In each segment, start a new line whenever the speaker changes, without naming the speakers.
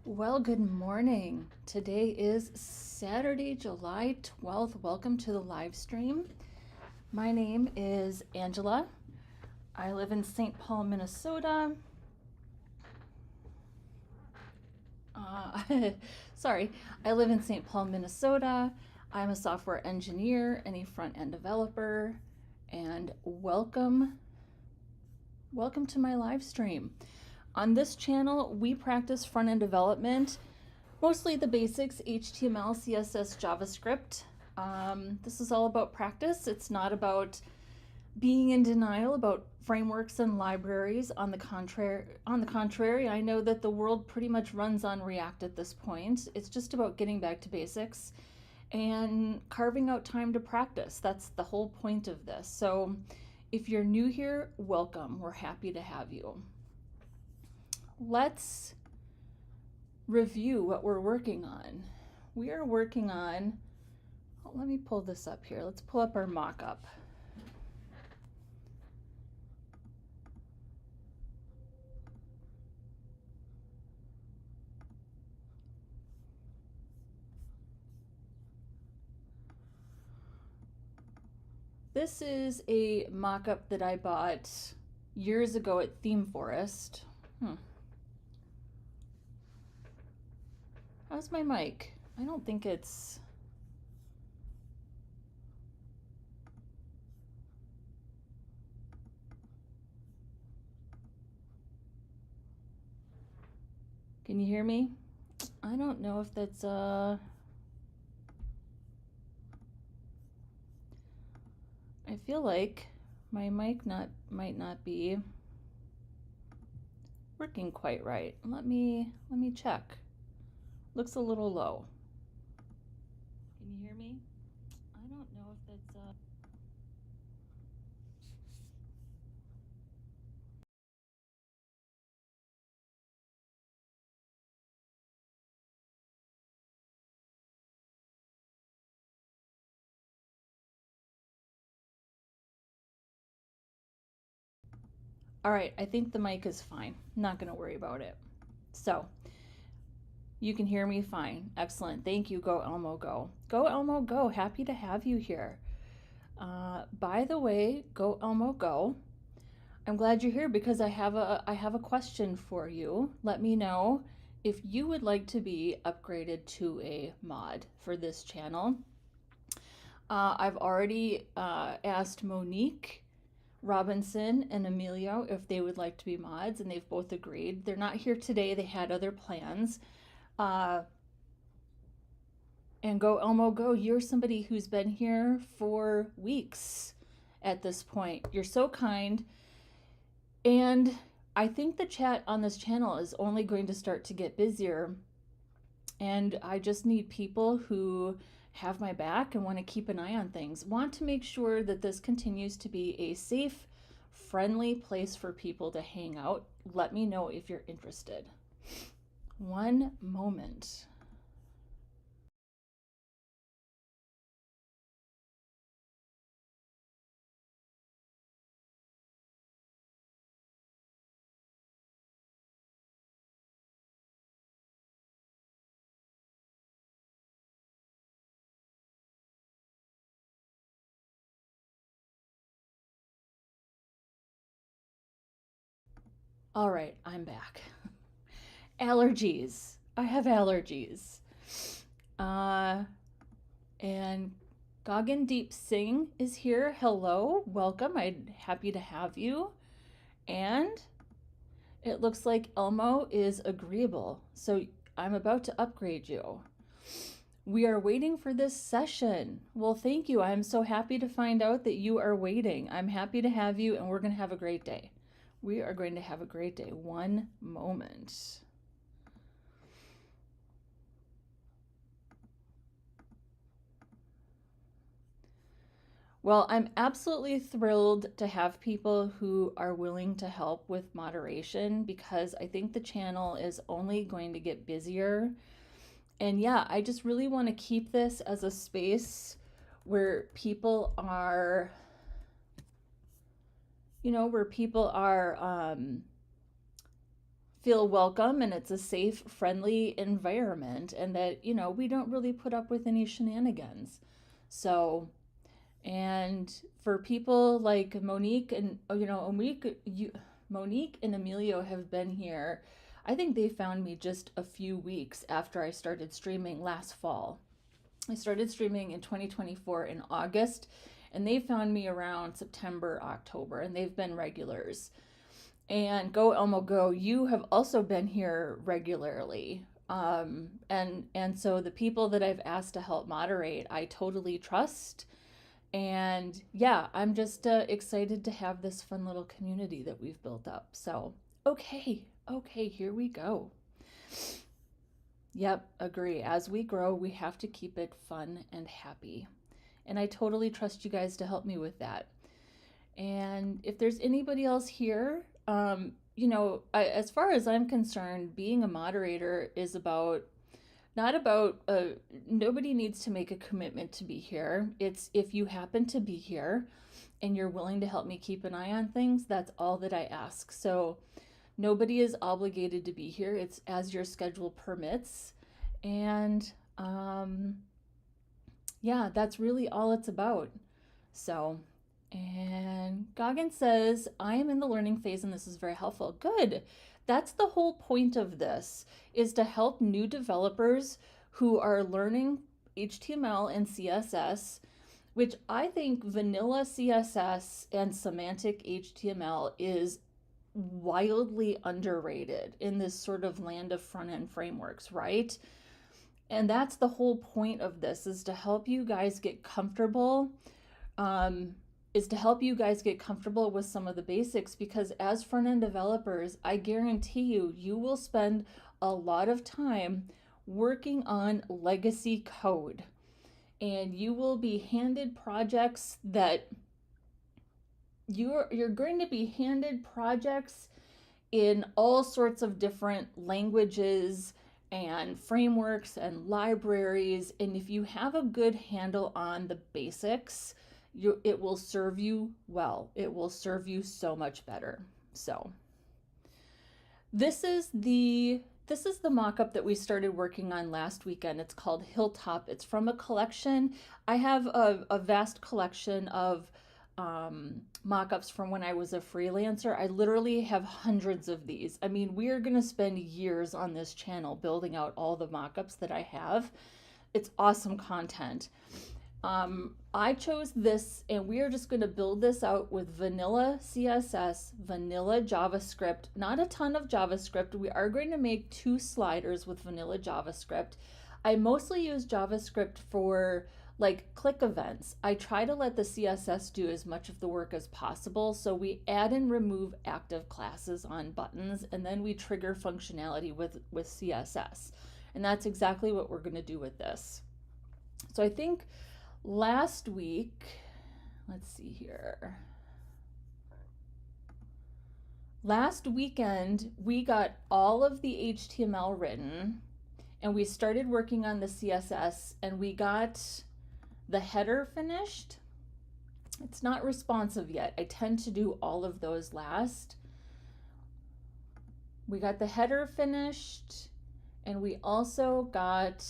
Well, good morning. Today is Saturday, July 12th. Welcome to the live stream. My name is Angela. I live in St. Paul, Minnesota. Sorry, I live in St. Paul, Minnesota. I'm a software engineer and a front-end developer. And welcome to my live stream. On this channel, we practice front-end development, mostly the basics, HTML, CSS, JavaScript. This is all about practice. It's not about being in denial about frameworks and libraries. On the contrary, I know that the world pretty much runs on React at this point. It's just about getting back to basics and carving out time to practice. That's the whole point of this. So if you're new here, welcome. We're happy to have you. Let's review what we're working on. We are working on, let me pull this up here. Let's pull up our mock-up. This is a mock-up that I bought years ago at Theme Forest. How's my mic? I don't think it's... Can you hear me? I don't know if that's I feel like my mic might not be working quite right. Let me check. Looks a little low. Can you hear me? I don't know if that's All right, I think the mic is fine. Not going to worry about it. So, you can hear me fine. Excellent. Thank you. Go Elmo, go. Go Elmo, go. Happy to have you here. By the way, go Elmo, go. I'm glad you're here because I have a question for you. Let me know if you would like to be upgraded to a mod for this channel. I've already asked Monique Robinson and Emilio if they would like to be mods, and they've both agreed. They're not here today. They had other plans. And go Elmo, go. You're somebody who's been here for weeks at this point. You're so kind. And I think the chat on this channel is only going to start to get busier. And I just need people who have my back and want to keep an eye on things. Want to make sure that this continues to be a safe, friendly place for people to hang out. Let me know if you're interested. One moment. All right, I'm back. Allergies. I have allergies. And Gagandeep Singh is here. Hello, welcome. I'm happy to have you. And it looks like Elmo is agreeable. So I'm about to upgrade you. We are waiting for this session. Well, thank you. I'm so happy to find out that you are waiting. I'm happy to have you, and we're going to have a great day. We are going to have a great day. One moment. Well, I'm absolutely thrilled to have people who are willing to help with moderation because I think the channel is only going to get busier. And yeah, I just really want to keep this as a space where people are, feel welcome and it's a safe, friendly environment, and that, we don't really put up with any shenanigans. So, and for people like Monique and, Monique and Emilio have been here. I think they found me just a few weeks after I started streaming last fall. I started streaming in 2024 in August, and they found me around September, October, and they've been regulars. And Go Elmo Go, you have also been here regularly. And so the people that I've asked to help moderate, I totally trust. And yeah, I'm just excited to have this fun little community that we've built up. So, okay, here we go. Yep, agree. As we grow, we have to keep it fun and happy. And I totally trust you guys to help me with that. And if there's anybody else here, as far as I'm concerned, being a moderator is not about, nobody needs to make a commitment to be here. It's if you happen to be here and you're willing to help me keep an eye on things, that's all that I ask. So nobody is obligated to be here. It's as your schedule permits. And yeah, that's really all it's about. So, and Goggin says, I am in the learning phase and this is very helpful. Good. That's the whole point of this, is to help new developers who are learning HTML and CSS, which I think vanilla CSS and semantic HTML is wildly underrated in this sort of land of front-end frameworks, right? And that's the whole point of this, is to help you guys get comfortable, with some of the basics, because as front-end developers, I guarantee you will spend a lot of time working on legacy code, and you will be handed projects that you're going to be handed projects in all sorts of different languages and frameworks and libraries. And if you have a good handle on the basics, it will serve you well. It will serve you so much better. So this is the mock-up that we started working on last weekend. It's called Hilltop. It's from a collection. I have a vast collection of mock-ups from when I was a freelancer. I literally have hundreds of these. I mean, we are going to spend years on this channel building out all the mock-ups that I have. It's awesome content. I chose this, and we are just going to build this out with vanilla CSS, vanilla JavaScript, not a ton of JavaScript. We are going to make 2 sliders with vanilla JavaScript. I mostly use JavaScript for like click events. I try to let the CSS do as much of the work as possible. So we add and remove active classes on buttons, and then we trigger functionality with CSS. And that's exactly what we're going to do with this. So I think last week, let's see here. Last weekend, we got all of the HTML written, and we started working on the CSS, and we got the header finished. It's not responsive yet. I tend to do all of those last. We got the header finished, and we also got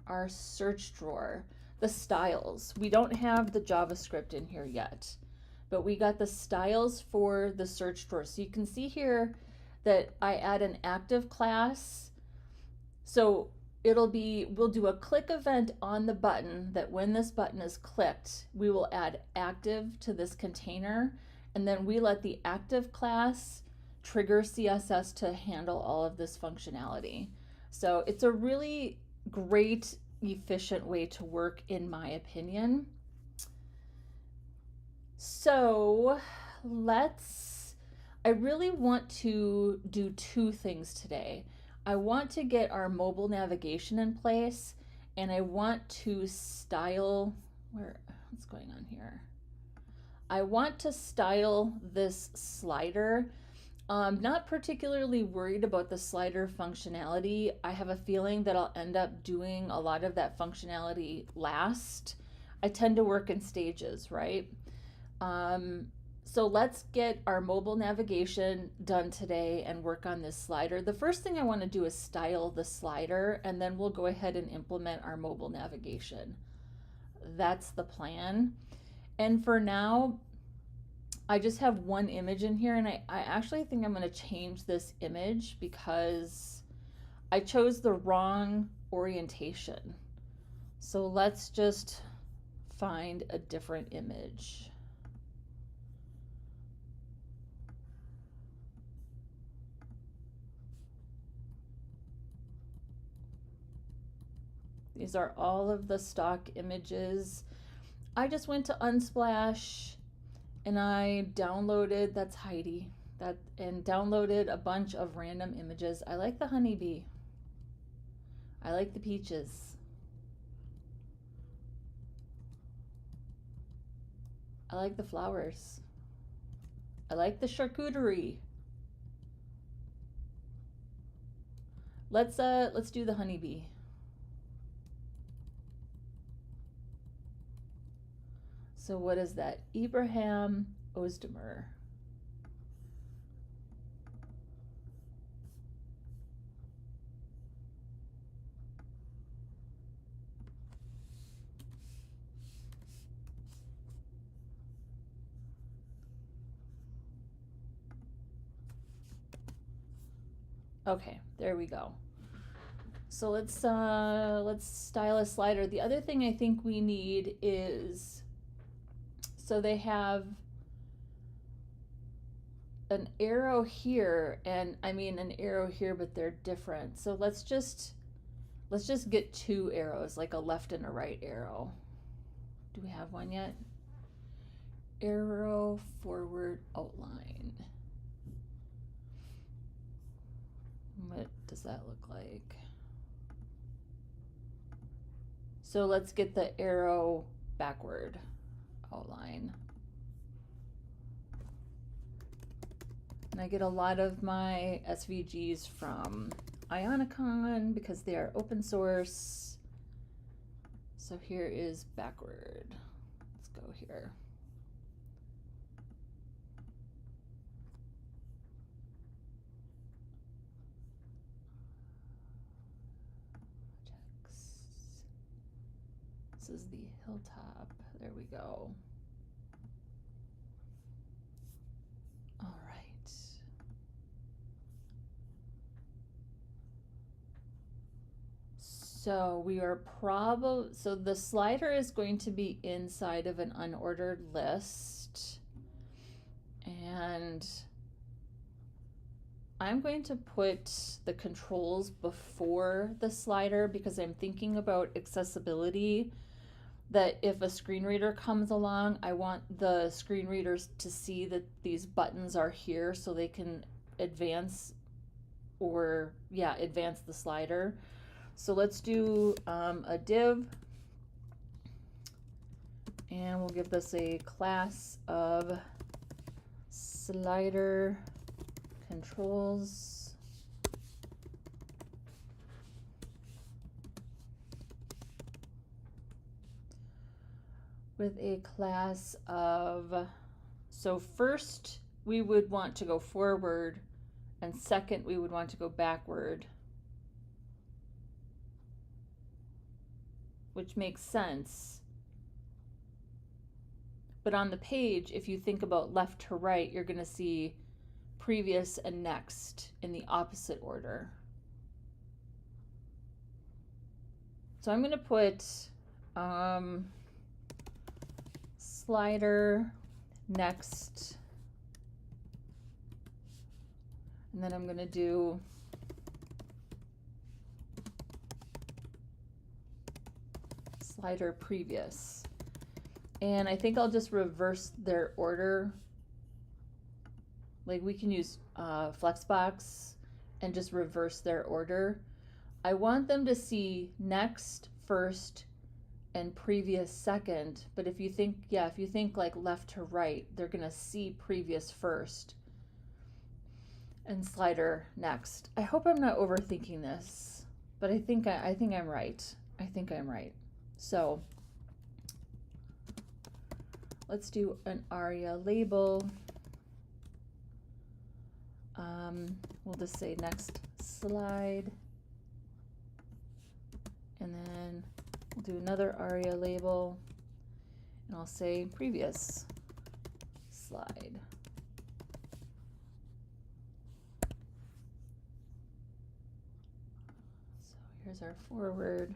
our search drawer, the styles. We don't have the JavaScript in here yet, but we got the styles for the search drawer. So you can see here that I add an active class. So we'll do a click event on the button, that when this button is clicked, we will add active to this container, and then we let the active class trigger CSS to handle all of this functionality. So it's a really great, efficient way to work, in my opinion. So I really want to do 2 things today. I want to get our mobile navigation in place, and I want to style, what's going on here? I want to style this slider. Not particularly worried about the slider functionality. I have a feeling that I'll end up doing a lot of that functionality last. I tend to work in stages, right? So let's get our mobile navigation done today and work on this slider. The first thing I want to do is style the slider, and then we'll go ahead and implement our mobile navigation. That's the plan. And for now, I just have one image in here, and I actually think I'm going to change this image because I chose the wrong orientation. So let's just find a different image. These are all of the stock images. I just went to Unsplash and I downloaded, that's Heidi, and downloaded a bunch of random images. I like the honeybee. I like the peaches. I like the flowers. I like the charcuterie. Let's do the honeybee. So what is that? Ibrahim Ozdemir. Okay, there we go. So let's style a slider. The other thing I think we need is, so they have an arrow here, and I mean an arrow here, but they're different. So let's just get two arrows, like a left and a right arrow. Do we have one yet? Arrow, forward, outline. What does that look like? So let's get the arrow backward outline. And I get a lot of my SVGs from Ionicon because they are open source. So here is backward. Let's go here. This is the Hilltop. There we go. All right. So we are so the slider is going to be inside of an unordered list. And I'm going to put the controls before the slider because I'm thinking about accessibility. That if a screen reader comes along, I want the screen readers to see that these buttons are here so they can advance advance the slider. So let's do a div, and we'll give this a class of slider controls. With a class of, so first we would want to go forward, and second we would want to go backward, which makes sense. But on the page, if you think about left to right, you're going to see previous and next in the opposite order. So I'm going to put slider next, and then I'm going to do slider previous, and I think I'll just reverse their order. Like we can use Flexbox and just reverse their order. I want them to see next first and previous second, but if you think like left to right, they're gonna see previous first and slider next. I hope I'm not overthinking this, but I think I'm right. I think I'm right. So let's do an ARIA label. We'll just say next slide. And then we'll do another ARIA label. And I'll say previous slide. So here's our forward.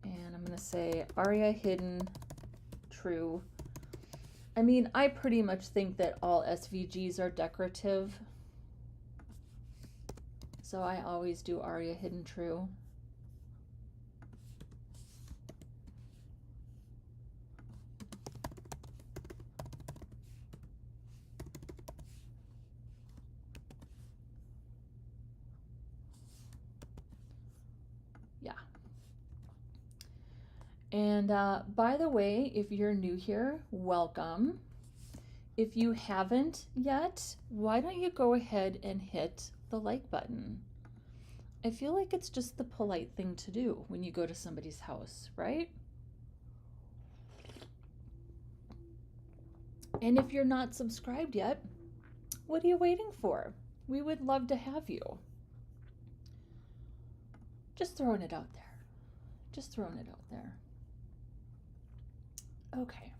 And I'm going to say ARIA hidden true. I mean, I pretty much think that all SVGs are decorative. So I always do ARIA hidden true. Yeah. And by the way, if you're new here, welcome. If you haven't yet, why don't you go ahead and hit the like button? I feel like it's just the polite thing to do when you go to somebody's house, right? And if you're not subscribed yet, what are you waiting for? We would love to have you. Just throwing it out there. Just throwing it out there. Okay.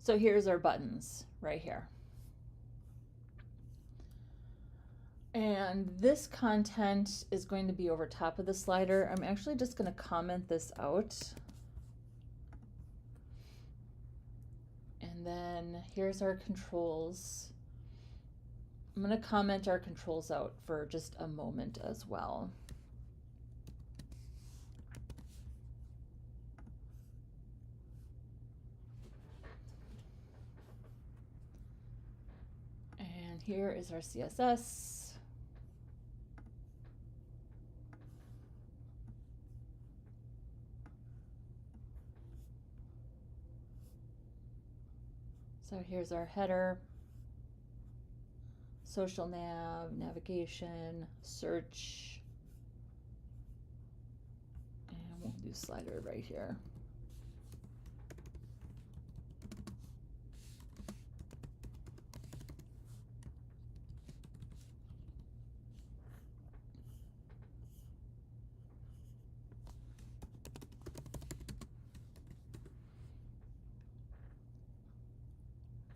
So here's our buttons right here. And this content is going to be over top of the slider. I'm actually just going to comment this out. And then here's our controls. I'm going to comment our controls out for just a moment as well. And here is our CSS. So here's our header, social nav, navigation, search, and we'll do slider right here.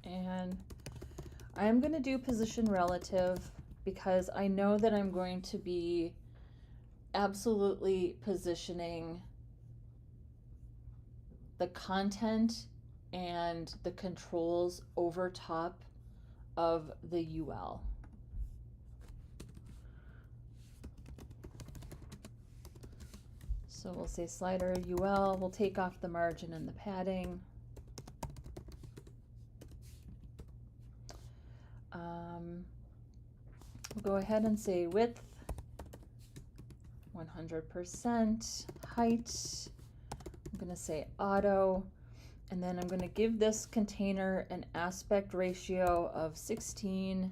And I'm going to do position relative because I know that I'm going to be absolutely positioning the content and the controls over top of the UL. So we'll say slider UL, we'll take off the margin and the padding. We'll go ahead and say width 100%, height, I'm going to say auto, and then I'm going to give this container an aspect ratio of 16:9.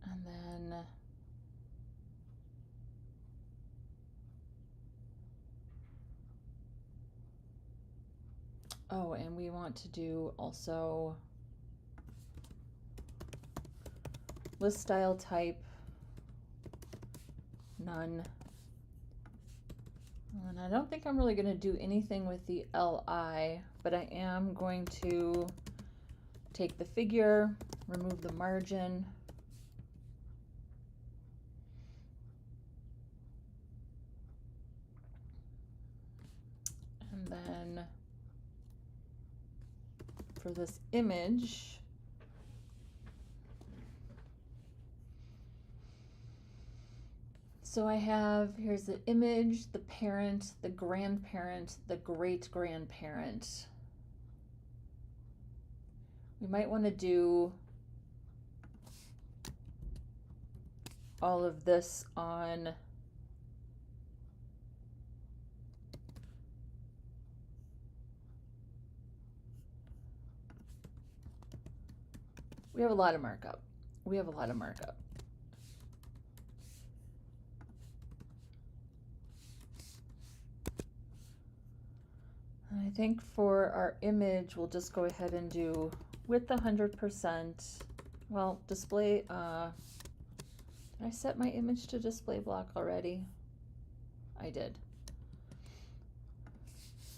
And then oh, and we want to do also list style type none. And I don't think I'm really going to do anything with the LI, but I am going to take the figure, remove the margin, and then for this image, so I have, here's the image, the parent, the grandparent, the great-grandparent. We might want to do all of this on We have a lot of markup. We have a lot of markup. I think for our image, we'll just go ahead and do width 100%. Well, display, did I set my image to display block already? I did.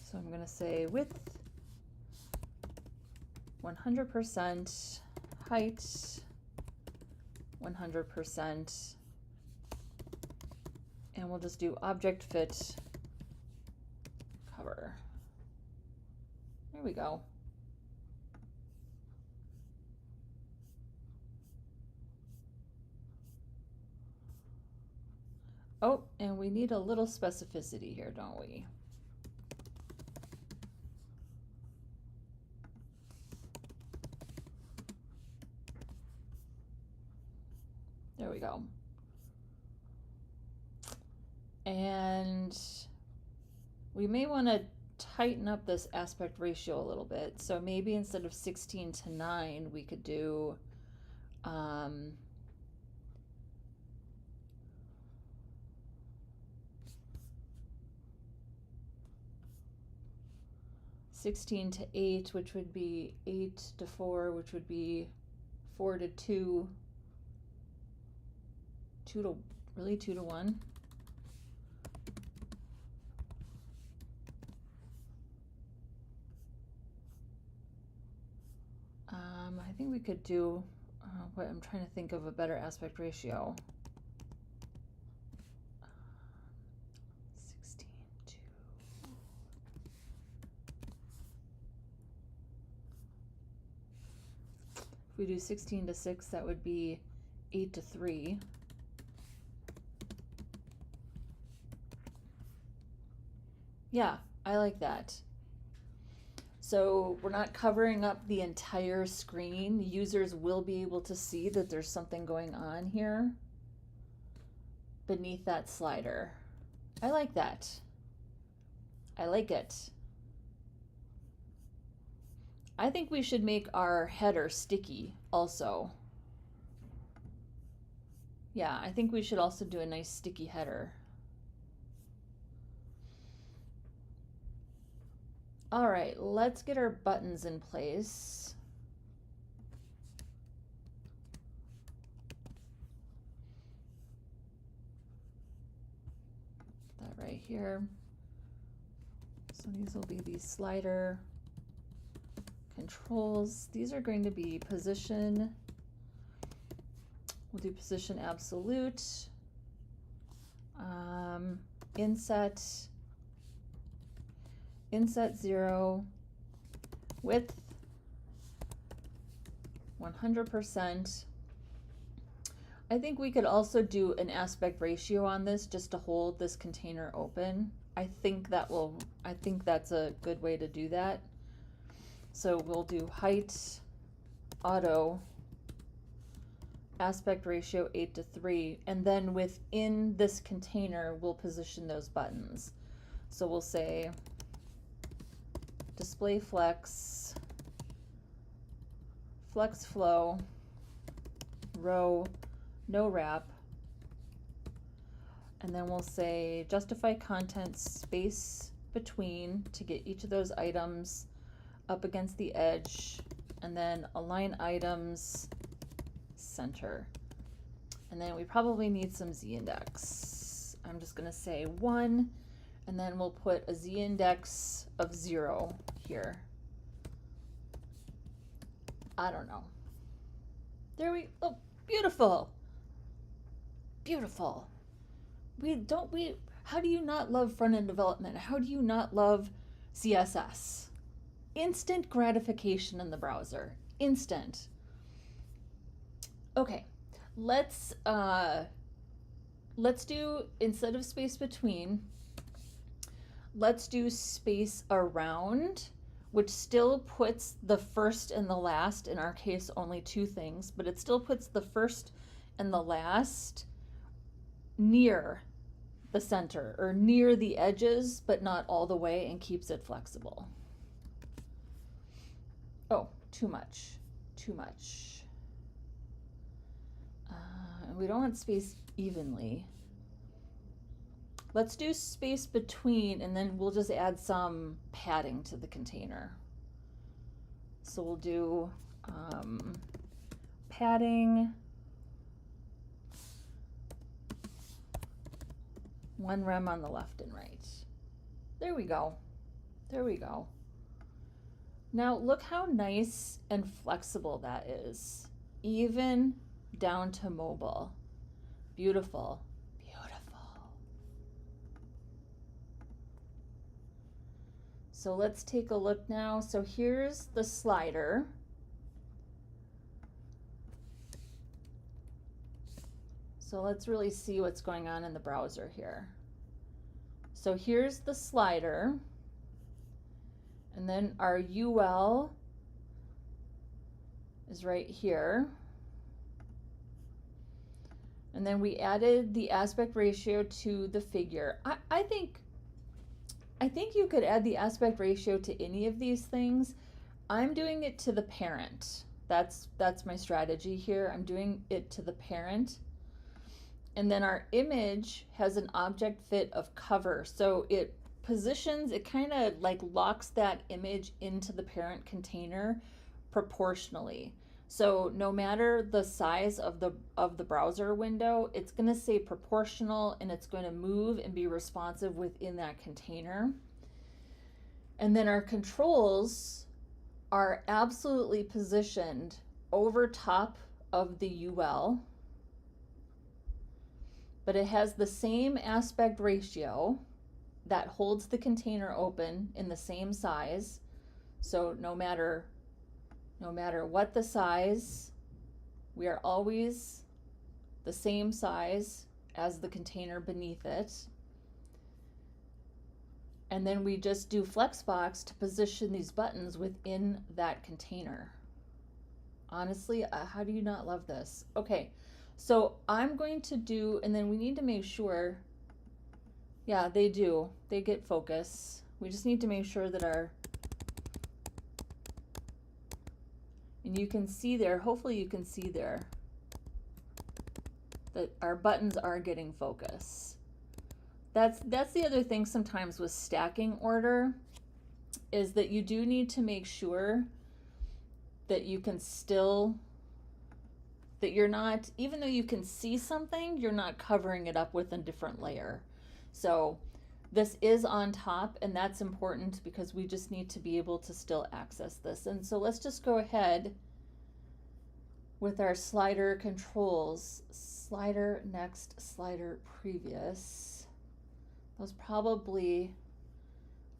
So I'm gonna say width 100%, height 100%, and we'll just do object fit cover. There we go. Oh, and we need a little specificity here, don't we? There we go. And we may want to tighten up this aspect ratio a little bit. So maybe instead of 16:9, we could do 16:8, which would be 8:4, which would be 4:2, 2:1. I think we could do what I'm trying to think of a better aspect ratio. 16:2. If we do 16:6, that would be 8:3. Yeah, I like that. So we're not covering up the entire screen. Users will be able to see that there's something going on here beneath that slider. I like that. I like it. I think we should make our header sticky also. Yeah, I think we should also do a nice sticky header. All right, let's get our buttons in place. That right here. So these will be the slider controls. These are going to be position. We'll do position absolute, inset 0, width 100%. I think we could also do an aspect ratio on this just to hold this container open. I think that's a good way to do that. So we'll do height, auto, aspect ratio 8:3, and then within this container, we'll position those buttons. So we'll say display flex, flex flow, row, no wrap, and then we'll say justify content space between to get each of those items up against the edge, and then align items center. And then we probably need some z-index. I'm just going to say 1, and then we'll put a z-index of 0 here. I don't know. There we, oh, beautiful. Beautiful. How do you not love front-end development? How do you not love CSS? Instant gratification in the browser. Instant. Okay, let's do, instead of space between, let's do space around, which still puts the first and the last, in our case only 2 things, but it still puts the first and the last near the center or near the edges, but not all the way, and keeps it flexible. Oh, too much. And we don't want space evenly. Let's do space between, and then we'll just add some padding to the container. So we'll do padding, 1 rem on the left and right. There we go. There we go. Now look how nice and flexible that is, even down to mobile. Beautiful, beautiful. So let's take a look now. So here's the slider. So let's really see what's going on in the browser here. So here's the slider, and then our UL is right here. And then we added the aspect ratio to the figure. I think you could add the aspect ratio to any of these things. I'm doing it to the parent. That's my strategy here. I'm doing it to the parent. And then our image has an object fit of cover. So it positions, it kind of like locks that image into the parent container proportionally. So no matter the size of the browser window, it's going to say proportional, and it's going to move and be responsive within that container. And then our controls are absolutely positioned over top of the UL, but it has the same aspect ratio that holds the container open in the same size. So no matter what the size, we are always the same size as the container beneath it. And then we just do Flexbox to position these buttons within that container. Honestly, how do you not love this? Okay, so I'm going to do, and then we need to make sure, yeah, they do. They get focus. We just need to make sure that and you can see there, hopefully you can see there, that our buttons are getting focus. That's the other thing sometimes with stacking order, is that you do need to make sure that you can still, that you're not, even though you can see something, you're not covering it up with a different layer. So this is on top, and that's important because we just need to be able to still access this. And so let's just go ahead with our slider controls. Slider next, slider previous. Those probably,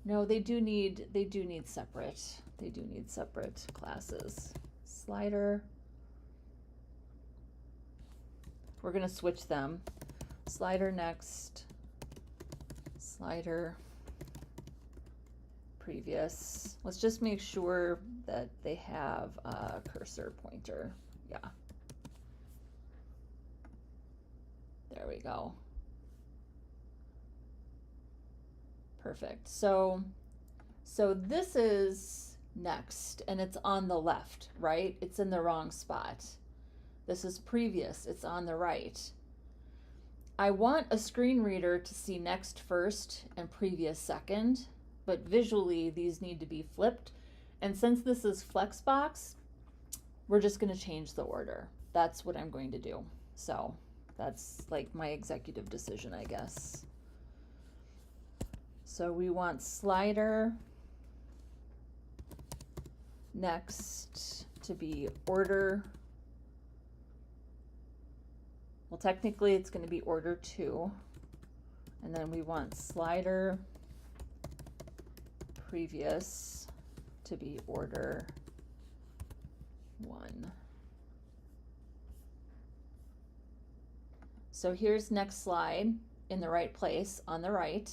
no, they do need separate. They do need separate classes. Slider, we're gonna switch them. Slider next, slider previous. Let's just make sure that they have a cursor pointer. Yeah. There we go. Perfect. So this is next, and it's on the left, right? It's in the wrong spot. This is previous, it's on the right. I want a screen reader to see next first and previous second, but visually these need to be flipped. And since this is Flexbox, we're just going to change the order. That's what I'm going to do. So that's like my executive decision, I guess. So we want slider next to be order. Well, technically it's going to be order 2. And then we want slider previous to be order 1. So here's next slide in the right place on the right,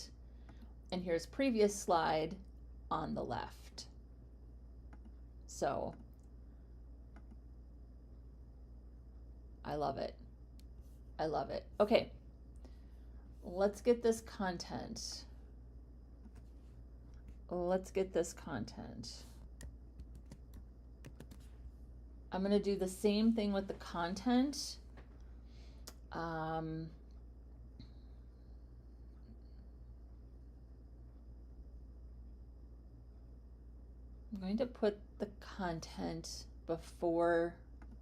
and here's previous slide on the left. So I love it. I love it. Okay, let's get this content. Let's get this content. I'm going to do the same thing with the content, I'm going to put the content before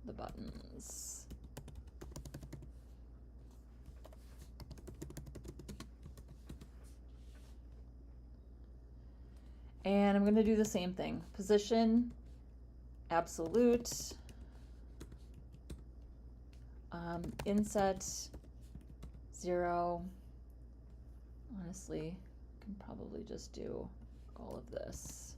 the buttons. And I'm going to do the same thing. Position, absolute, inset, 0. Honestly, I can probably just do all of this.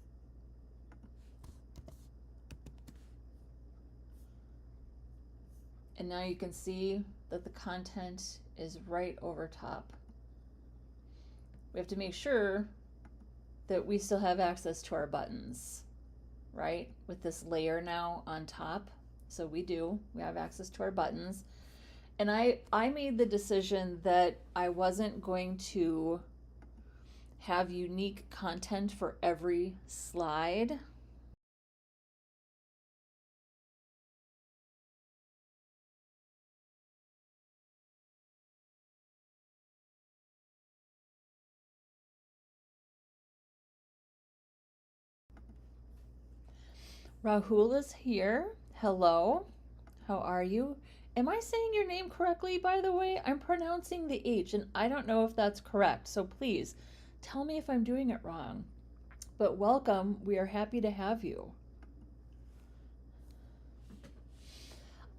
And now you can see that the content is right over top. We have to make sure that we still have access to our buttons, right? With this layer now on top. So we have access to our buttons. And I made the decision that I wasn't going to have unique content for every slide. Rahul is here. Hello. How are you? Am I saying your name correctly, by the way? I'm pronouncing the H, and I don't know if that's correct. So please tell me if I'm doing it wrong. But welcome. We are happy to have you.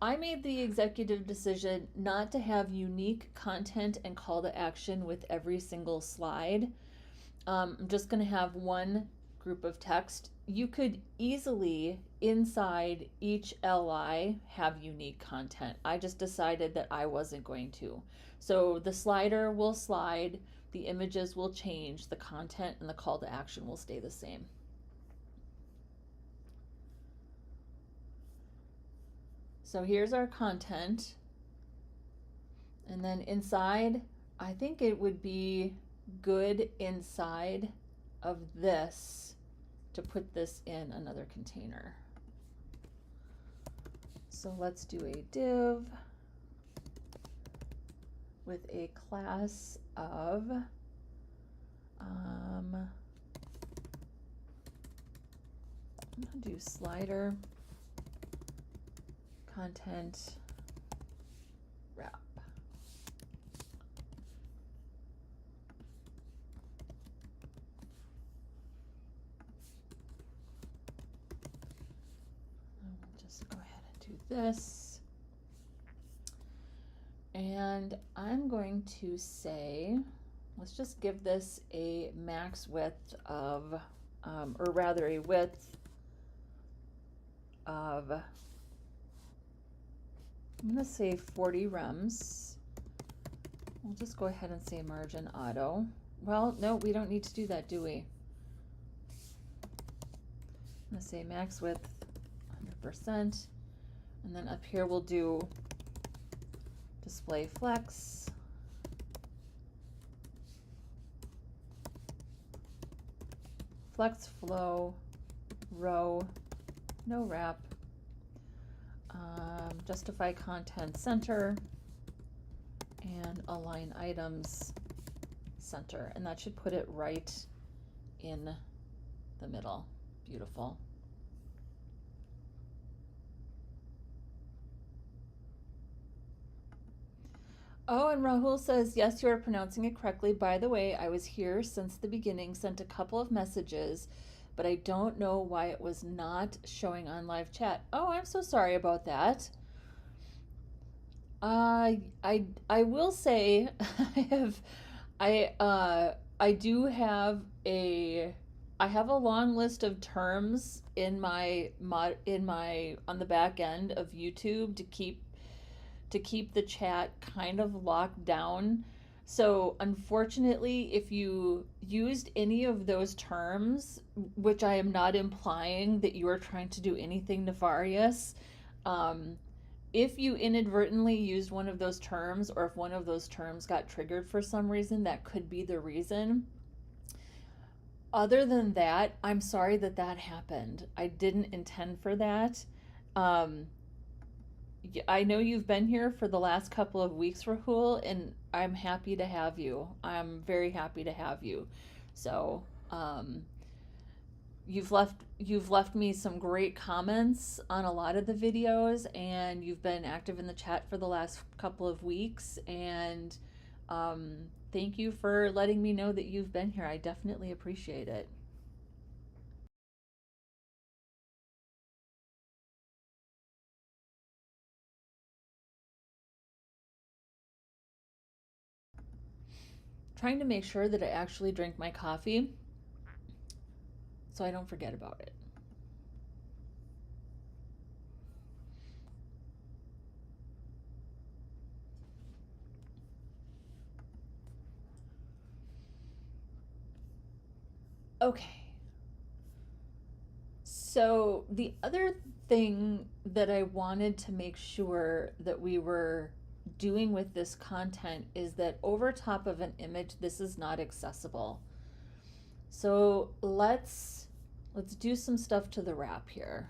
I made the executive decision not to have unique content and call to action with every single slide. I'm just going to have one group of text. You could easily, inside each LI, have unique content. I just decided that I wasn't going to. So the slider will slide, the images will change, the content and the call to action will stay the same. So here's our content. And then inside, I think it would be good inside of this to put this in another container. So let's do a div with a class of I'm gonna do slider content wrap. Just go ahead and do this. And I'm going to say, let's just give this a max width of, or rather a width of, I'm going to say 40 rems. We'll just go ahead and say margin auto. Well, no, we don't need to do that, do we? I'm going to say max width 100%. And then up here we'll do display flex. Flex flow, row, no wrap. Justify content center and align items center, and that should put it right in the middle. Beautiful. Oh, and Rahul says, yes, you are pronouncing it correctly. By the way, I was here since the beginning, sent a couple of messages, but I don't know why it was not showing on live chat. Oh, I'm so sorry about that. I will say I have a long list of terms in my on the back end of YouTube to keep the chat kind of locked down. So unfortunately, if you used any of those terms, which I am not implying that you are trying to do anything nefarious, if you inadvertently used one of those terms, or if one of those terms got triggered for some reason, that could be the reason. Other than that, I'm sorry that that happened. I didn't intend for that. I know you've been here for the last couple of weeks, Rahul, and I'm happy to have you. I'm very happy to have you. So, you've left me some great comments on a lot of the videos, and you've been active in the chat for the last couple of weeks, and thank you for letting me know that you've been here. I definitely appreciate it. Trying to make sure that I actually drink my coffee so I don't forget about it. Okay. So the other thing that I wanted to make sure that we were doing with this content is that over top of an image, this is not accessible. So let's do some stuff to the wrap here.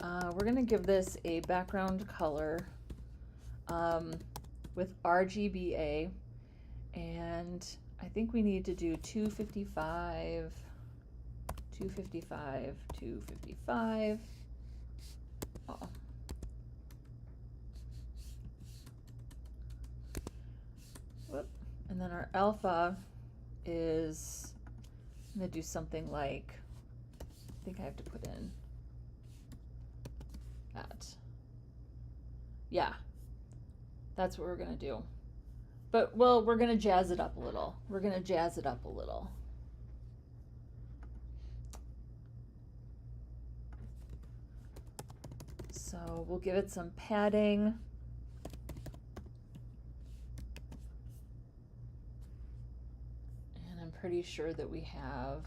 We're gonna give this a background color with RGBA, and I think we need to do 255, 255, 255. Oh. Whoop. And then our alpha is, I'm gonna do something like, I think I have to put in that. Yeah, that's what we're gonna do. But, well, we're gonna jazz it up a little. We're gonna jazz it up a little. So we'll give it some padding. And I'm pretty sure that we have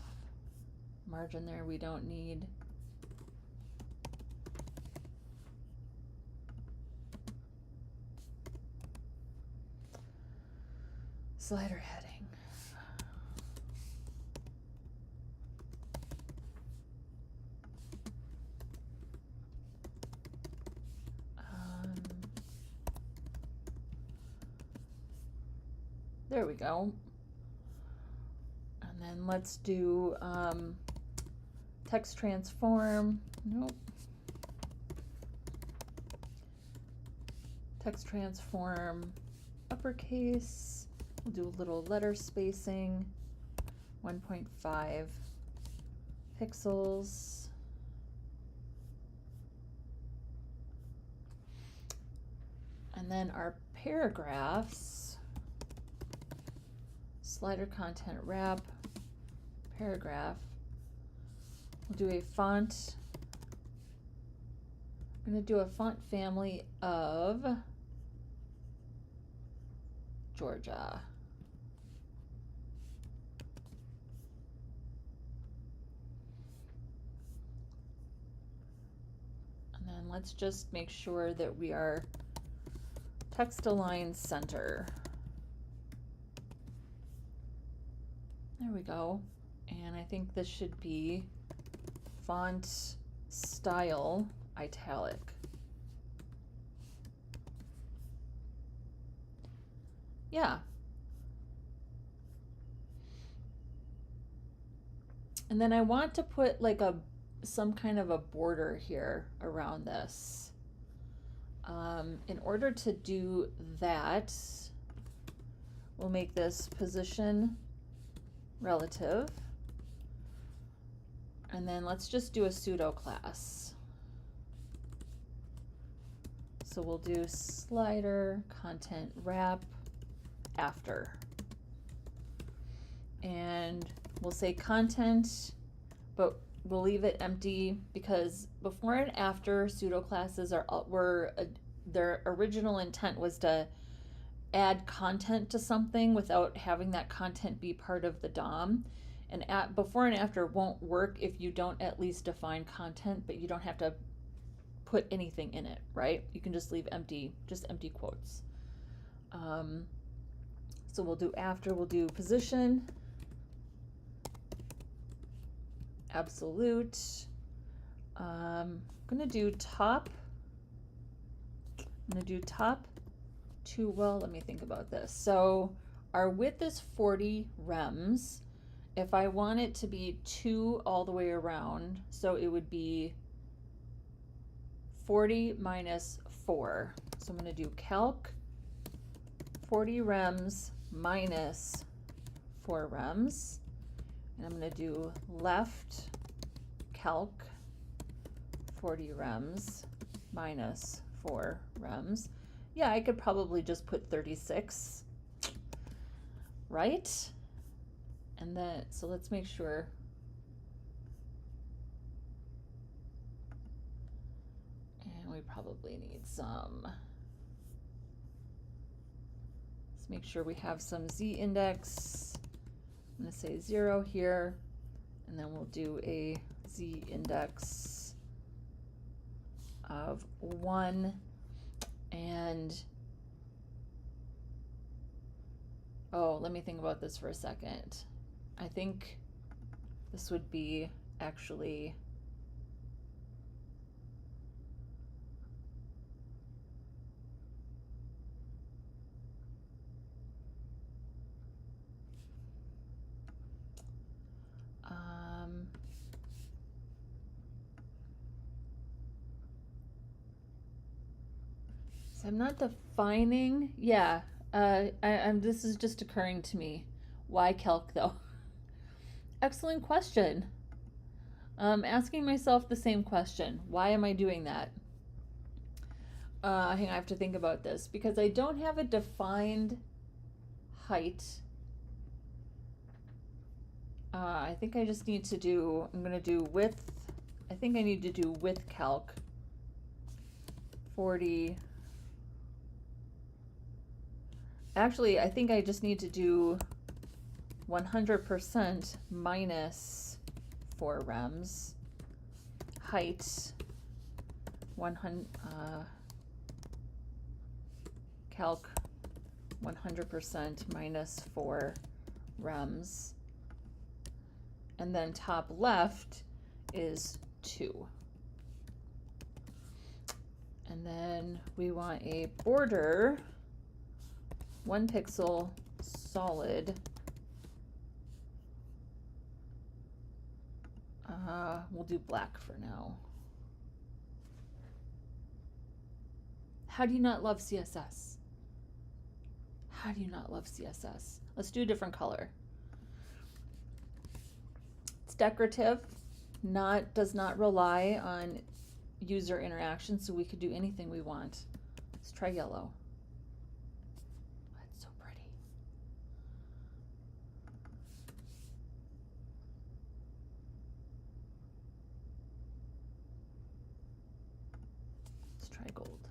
margin there we don't need. Slider heading. There we go. And then let's do text transform. Nope. Text transform uppercase. We'll do a little letter spacing, 1.5 pixels. And then our paragraphs, slider content wrap, paragraph. We'll do a font. I'm going to do a font family of Georgia. And then let's just make sure that we are text align center. There we go. And I think this should be font style italic. Yeah. And then I want to put like some kind of a border here around this. In order to do that, we'll make this position relative. And then let's just do a pseudo class. So we'll do slider content wrap after. And we'll say content, but we'll leave it empty because before and after pseudo classes their original intent was to add content to something without having that content be part of the DOM. And before and after won't work if you don't at least define content, but you don't have to put anything in it, right? You can just leave empty, just empty quotes. So we'll do after, we'll do position, absolute. I'm gonna do top I'm going to do top to, well, let me think about this. So our width is 40 rems. If I want it to be 2 all the way around, so it would be 40 minus 4. So I'm going to do calc 40 rems minus 4 rems. And I'm going to do left calc 40 rems minus 4 rems. Yeah, I could probably just put 36, right? And then, so let's make sure. And we probably need some, let's make sure we have some Z index. I'm going to say 0 here, and then we'll do a Z index of 1. And, oh, let me think about this for a second. I think this would be actually so I'm not defining, yeah, this is just occurring to me. Why calc though? Excellent question. Asking myself the same question. Why am I doing that? I have to think about this because I don't have a defined height. I think I just need to do, I'm going to do width. I think I need to do width calc 40. Actually, I think I just need to do 100% minus 4 rems. Height 100 calc 100% minus 4 rems. And then top left is 2. And then we want a border 1 pixel solid. We'll do black for now. How do you not love CSS? How do you not love CSS? Let's do a different color. It's decorative, does not rely on user interaction, so we could do anything we want. Let's try yellow. That's so pretty. Let's try gold.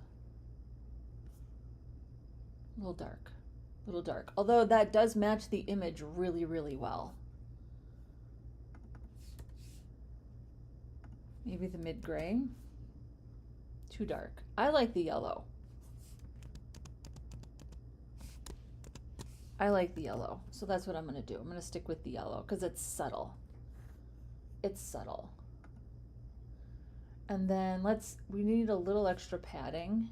A little dark, a little dark. Although that does match the image really, really well. Maybe the mid-gray. Too dark. I like the yellow. I like the yellow. So that's what I'm going to do. I'm going to stick with the yellow because it's subtle. It's subtle. And then we need a little extra padding.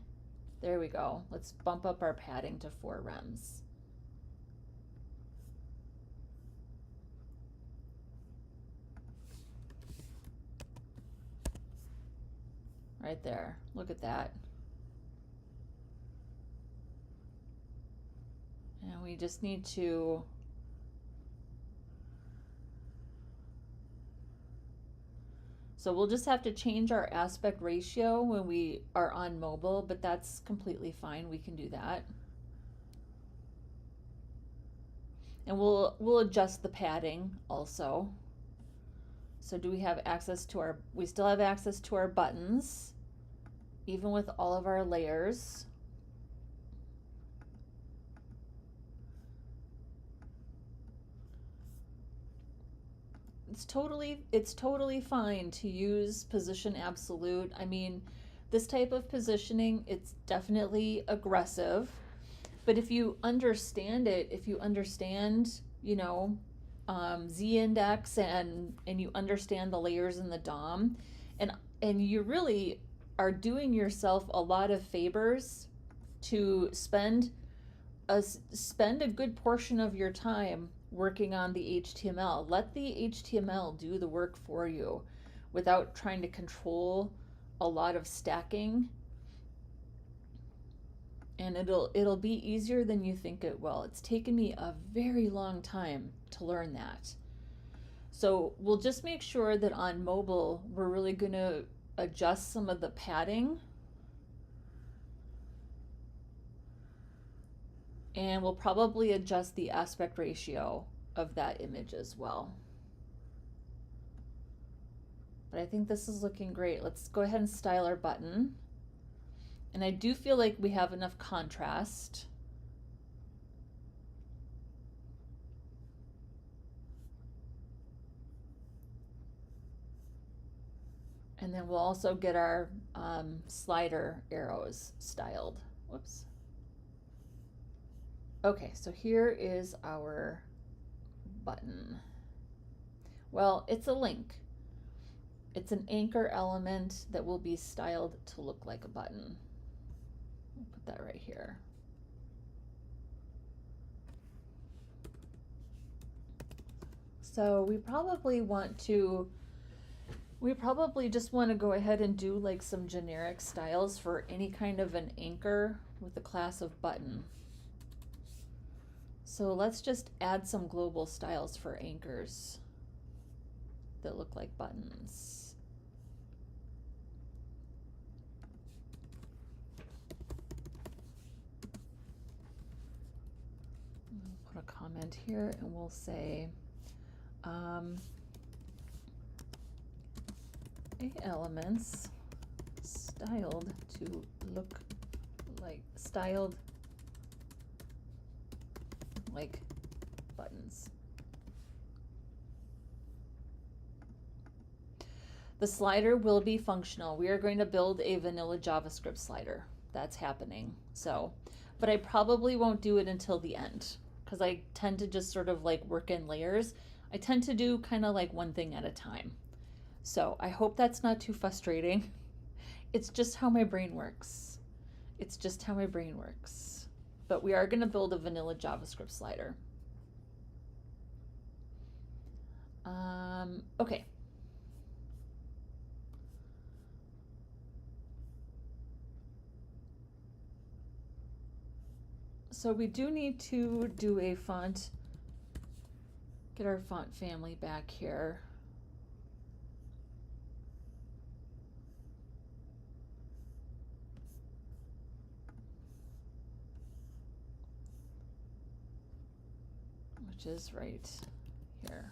There we go. Let's bump up our padding to 4 rems. Right there. Look at that. And we just need to so we'll just have to change our aspect ratio when we are on mobile, but that's completely fine. We can do that. And we'll adjust the padding also. So do we have access to we still have access to our buttons, even with all of our layers. It's totally fine to use position absolute. I mean, this type of positioning, it's definitely aggressive, but if you understand it, if you understand, you know, Z index and you understand the layers in the DOM, and you really are doing yourself a lot of favors to spend a good portion of your time working on the HTML. Let the HTML do the work for you without trying to control a lot of stacking. And it'll be easier than you think it will. It's taken me a very long time to learn that. So we'll just make sure that on mobile, we're really going to adjust some of the padding. And we'll probably adjust the aspect ratio of that image as well. But I think this is looking great. Let's go ahead and style our button. And I do feel like we have enough contrast. And then we'll also get our slider arrows styled. Whoops. Okay, so here is our button. Well, it's a link. It's an anchor element that will be styled to look like a button. I'll put that right here. So we probably just want to go ahead and do like some generic styles for any kind of an anchor with the class of button. So let's just add some global styles for anchors that look like buttons. We'll put a comment here and we'll say elements styled to look like buttons. The slider will be functional. We are going to build a vanilla JavaScript slider. That's happening. So, but I probably won't do it until the end because I tend to just sort of like work in layers. I tend to do kind of like one thing at a time. So I hope that's not too frustrating. It's just how my brain works. It's just how my brain works. But we are going to build a vanilla JavaScript slider. Okay. So we do need to do a font, get our font family back here. Which is right here.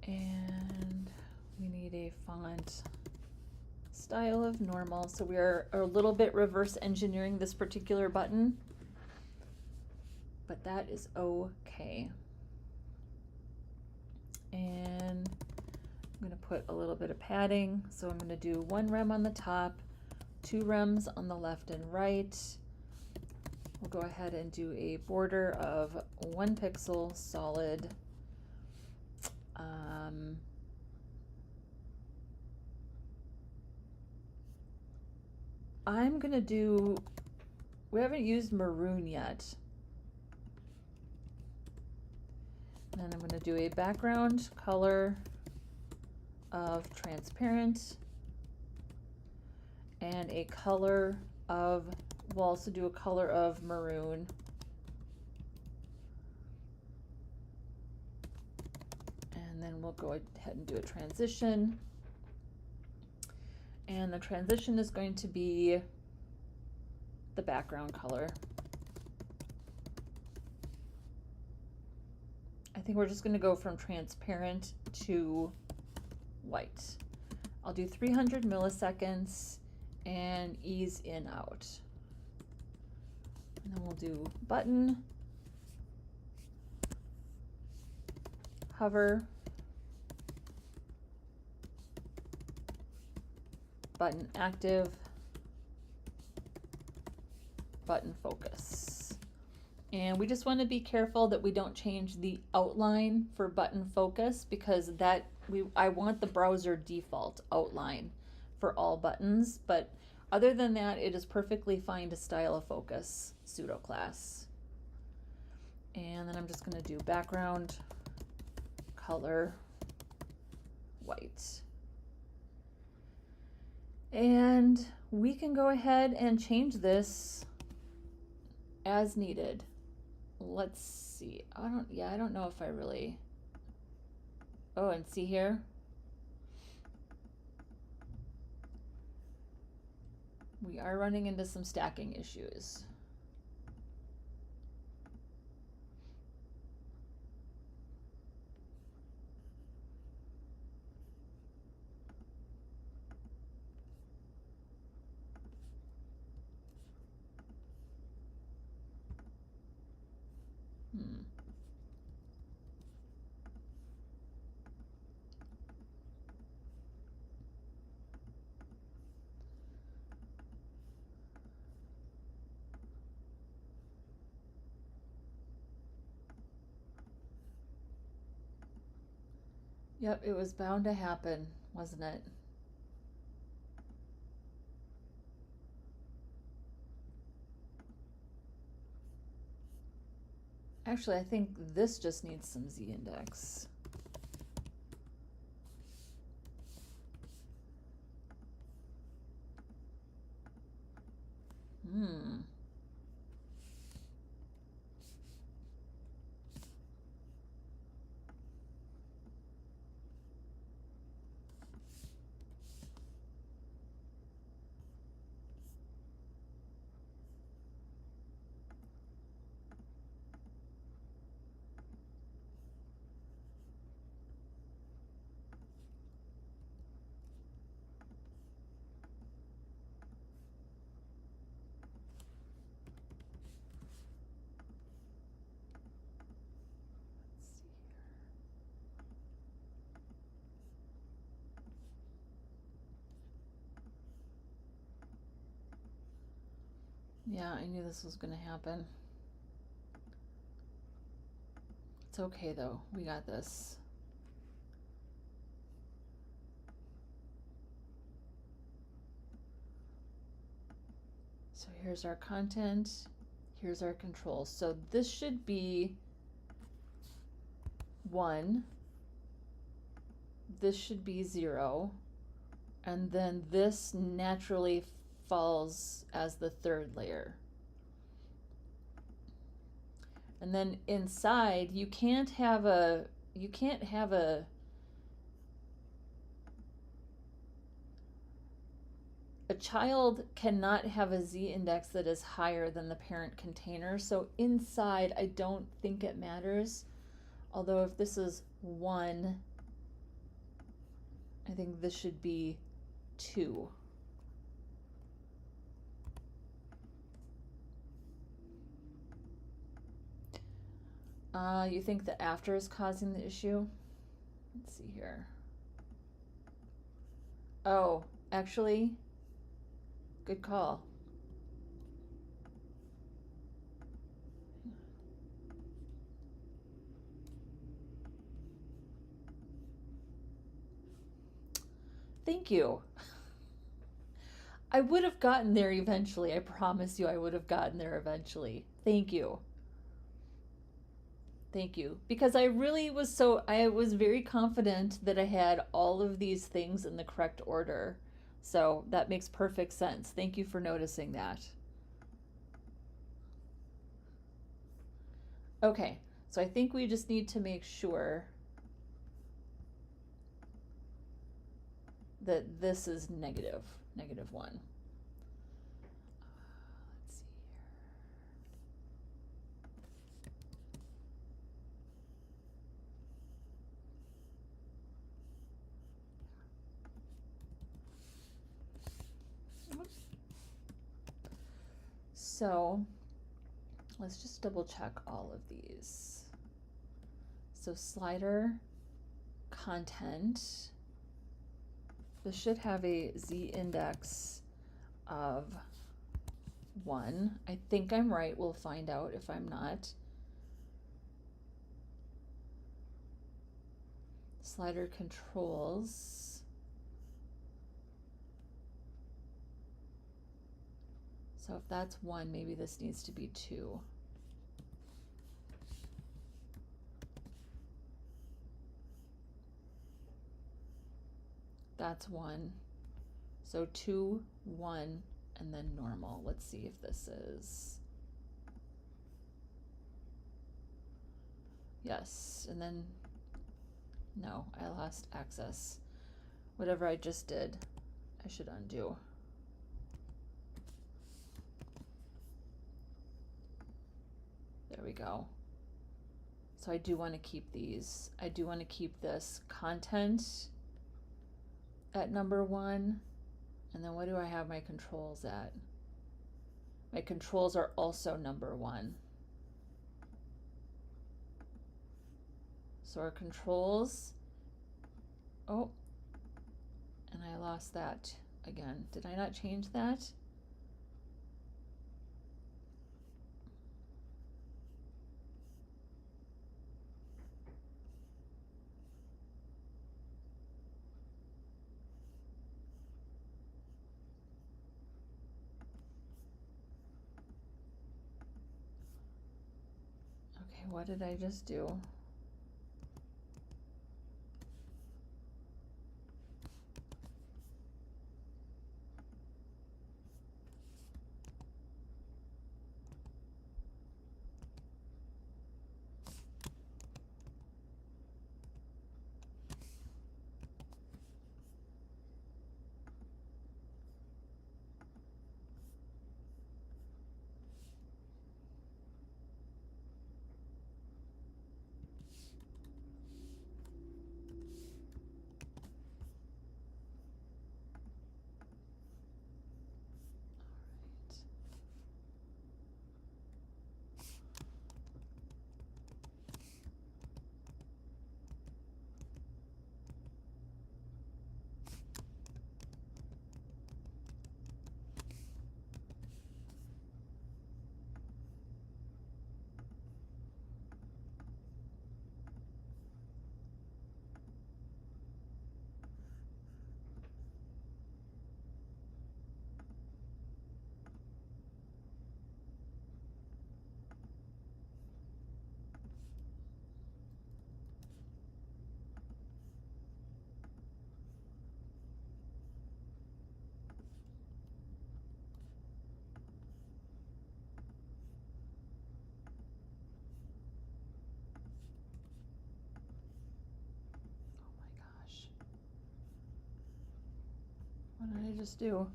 And we need a font style of normal. So we are a little bit reverse engineering this particular button, but that is okay. And I'm going to put a little bit of padding. So I'm going to do 1 rem on the top, 2 rems on the left and right. We'll go ahead and do a border of 1 pixel solid. I'm going to do, we haven't used maroon yet. And then I'm going to do a background color of transparent and a color of, we'll also do a color of maroon. And then we'll go ahead and do a transition. And the transition is going to be the background color. I think we're just going to go from transparent to white. I'll do 300 milliseconds and ease in out. And then we'll do button, hover, button active, button focus. And we just want to be careful that we don't change the outline for button focus, because I want the browser default outline for all buttons, but other than that, it is perfectly fine to style a focus pseudo class. And then I'm just going to do background color white. And we can go ahead and change this as needed. Let's see. I don't know if I really. Oh, and see here. We are running into some stacking issues. Yep, it was bound to happen, wasn't it? Actually, I think this just needs some z-index. Yeah, I knew this was going to happen. It's okay though, we got this. So here's our content, here's our controls. So this should be 1, this should be 0, and then this naturally falls as the third layer. And then inside, you can't have a child cannot have a z-index that is higher than the parent container. So inside, I don't think it matters. Although if this is 1, I think this should be 2. You think the after is causing the issue? Let's see here. Oh, actually, good call. Thank you. I would have gotten there eventually. I promise you I would have gotten there eventually. Thank you. Thank you. Because I was very confident that I had all of these things in the correct order. So that makes perfect sense. Thank you for noticing that. Okay, so I think we just need to make sure that this is -1. Let's see here. So let's just double check all of these. So slider, content, this should have a z-index of 1. I think I'm right. We'll find out if I'm not. Slider controls. So if that's 1, maybe this needs to be 2. That's 1. So 2, 1, and then normal. Let's see if this is. Yes, and then no, I lost access. Whatever I just did, I should undo. There we go. So I do want to keep these. I do want to keep this content at number 1. And then what do I have my controls at? My controls are also number 1. So our controls, oh, and I lost that again. Did I not change that? Okay, what did I just do? What did I just do?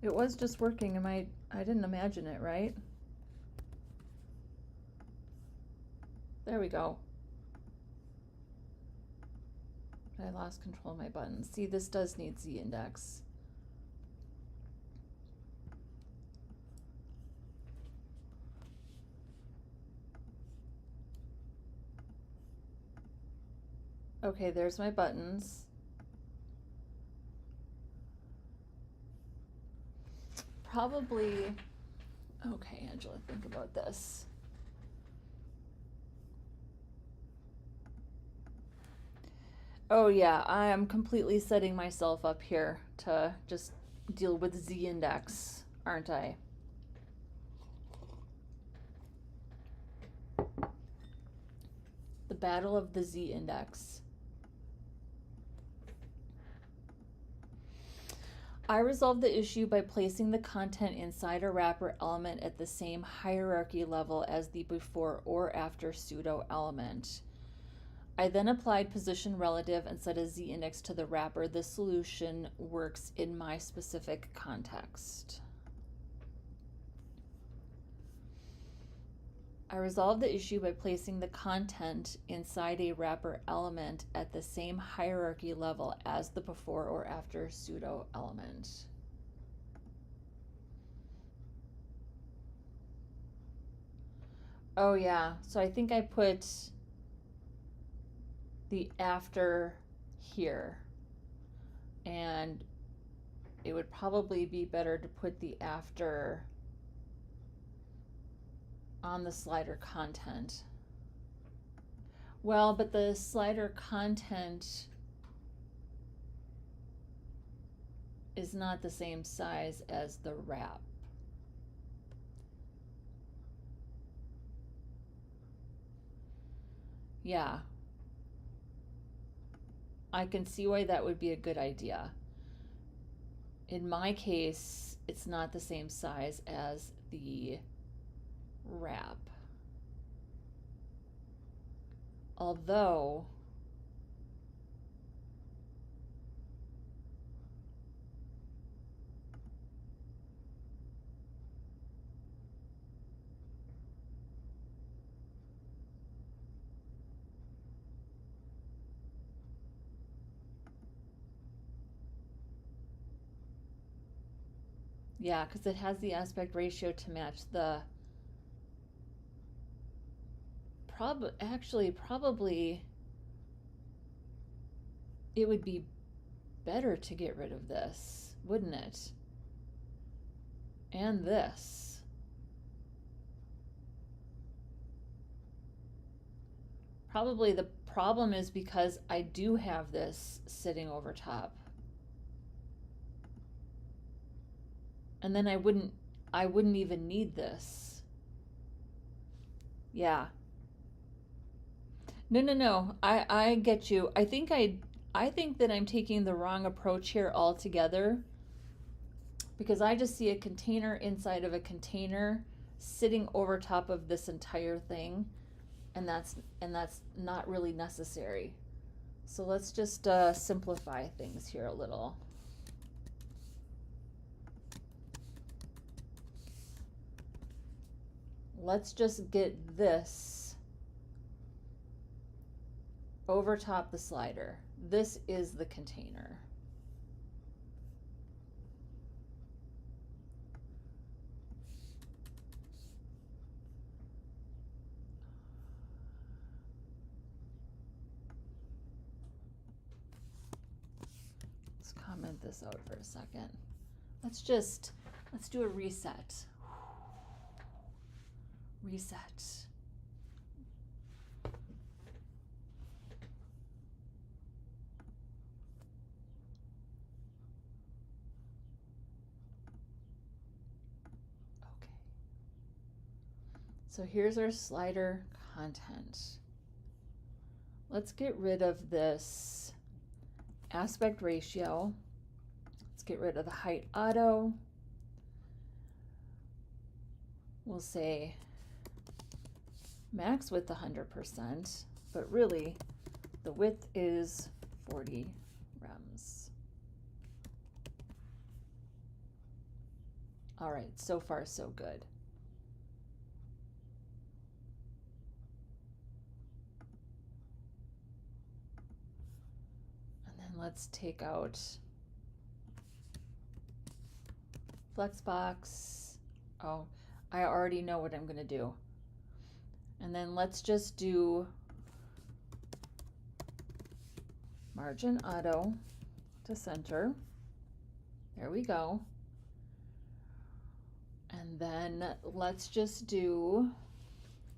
It was just working. I didn't imagine it, right? There we go. I lost control of my buttons. See, this does need Z index. Okay, there's my buttons. Probably, okay, Angela, think about this. Oh yeah, I am completely setting myself up here to just deal with Z index, aren't I? The battle of the Z index. I resolved the issue by placing the content inside a wrapper element at the same hierarchy level as the before or after pseudo element. I then applied position relative and set a Z index to the wrapper. This solution works in my specific context. I resolved the issue by placing the content inside a wrapper element at the same hierarchy level as the before or after pseudo element. Oh yeah, so I think I put the after here, and it would probably be better to put the after on the slider content. Well, but the slider content is not the same size as the wrap. Yeah. I can see why that would be a good idea. In my case, it's not the same size as the wrap. Although yeah, because it has the aspect ratio to match the probably it would be better to get rid of this, wouldn't it? And this. Probably the problem is because I do have this sitting over top. And then I wouldn't even need this. Yeah. No. I get you. I think that I'm taking the wrong approach here altogether, because I just see a container inside of a container sitting over top of this entire thing, and that's not really necessary. So let's just simplify things here a little. Let's just get this over top the slider. This is the container. Let's comment this out for a second. Let's do a reset. Reset. Okay. So here's our slider content. Let's get rid of this aspect ratio. Let's get rid of the height auto. We'll say max width 100%, but really the width is 40 rems. All right, so far so good. And then let's take out Flexbox. Oh, I already know what I'm going to do. And then let's just do margin auto to center. There we go. And then let's just do,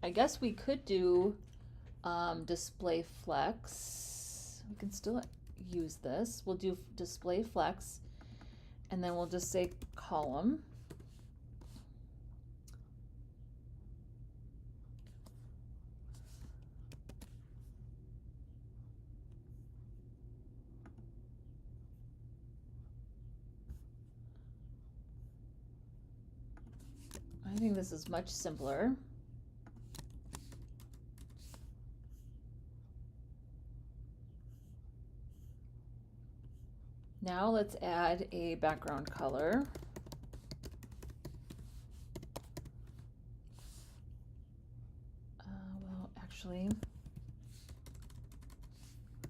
I guess we could do display flex. We can still use this. We'll do display flex, and then we'll just say column. I think this is much simpler. Now let's add a background color. Well, actually,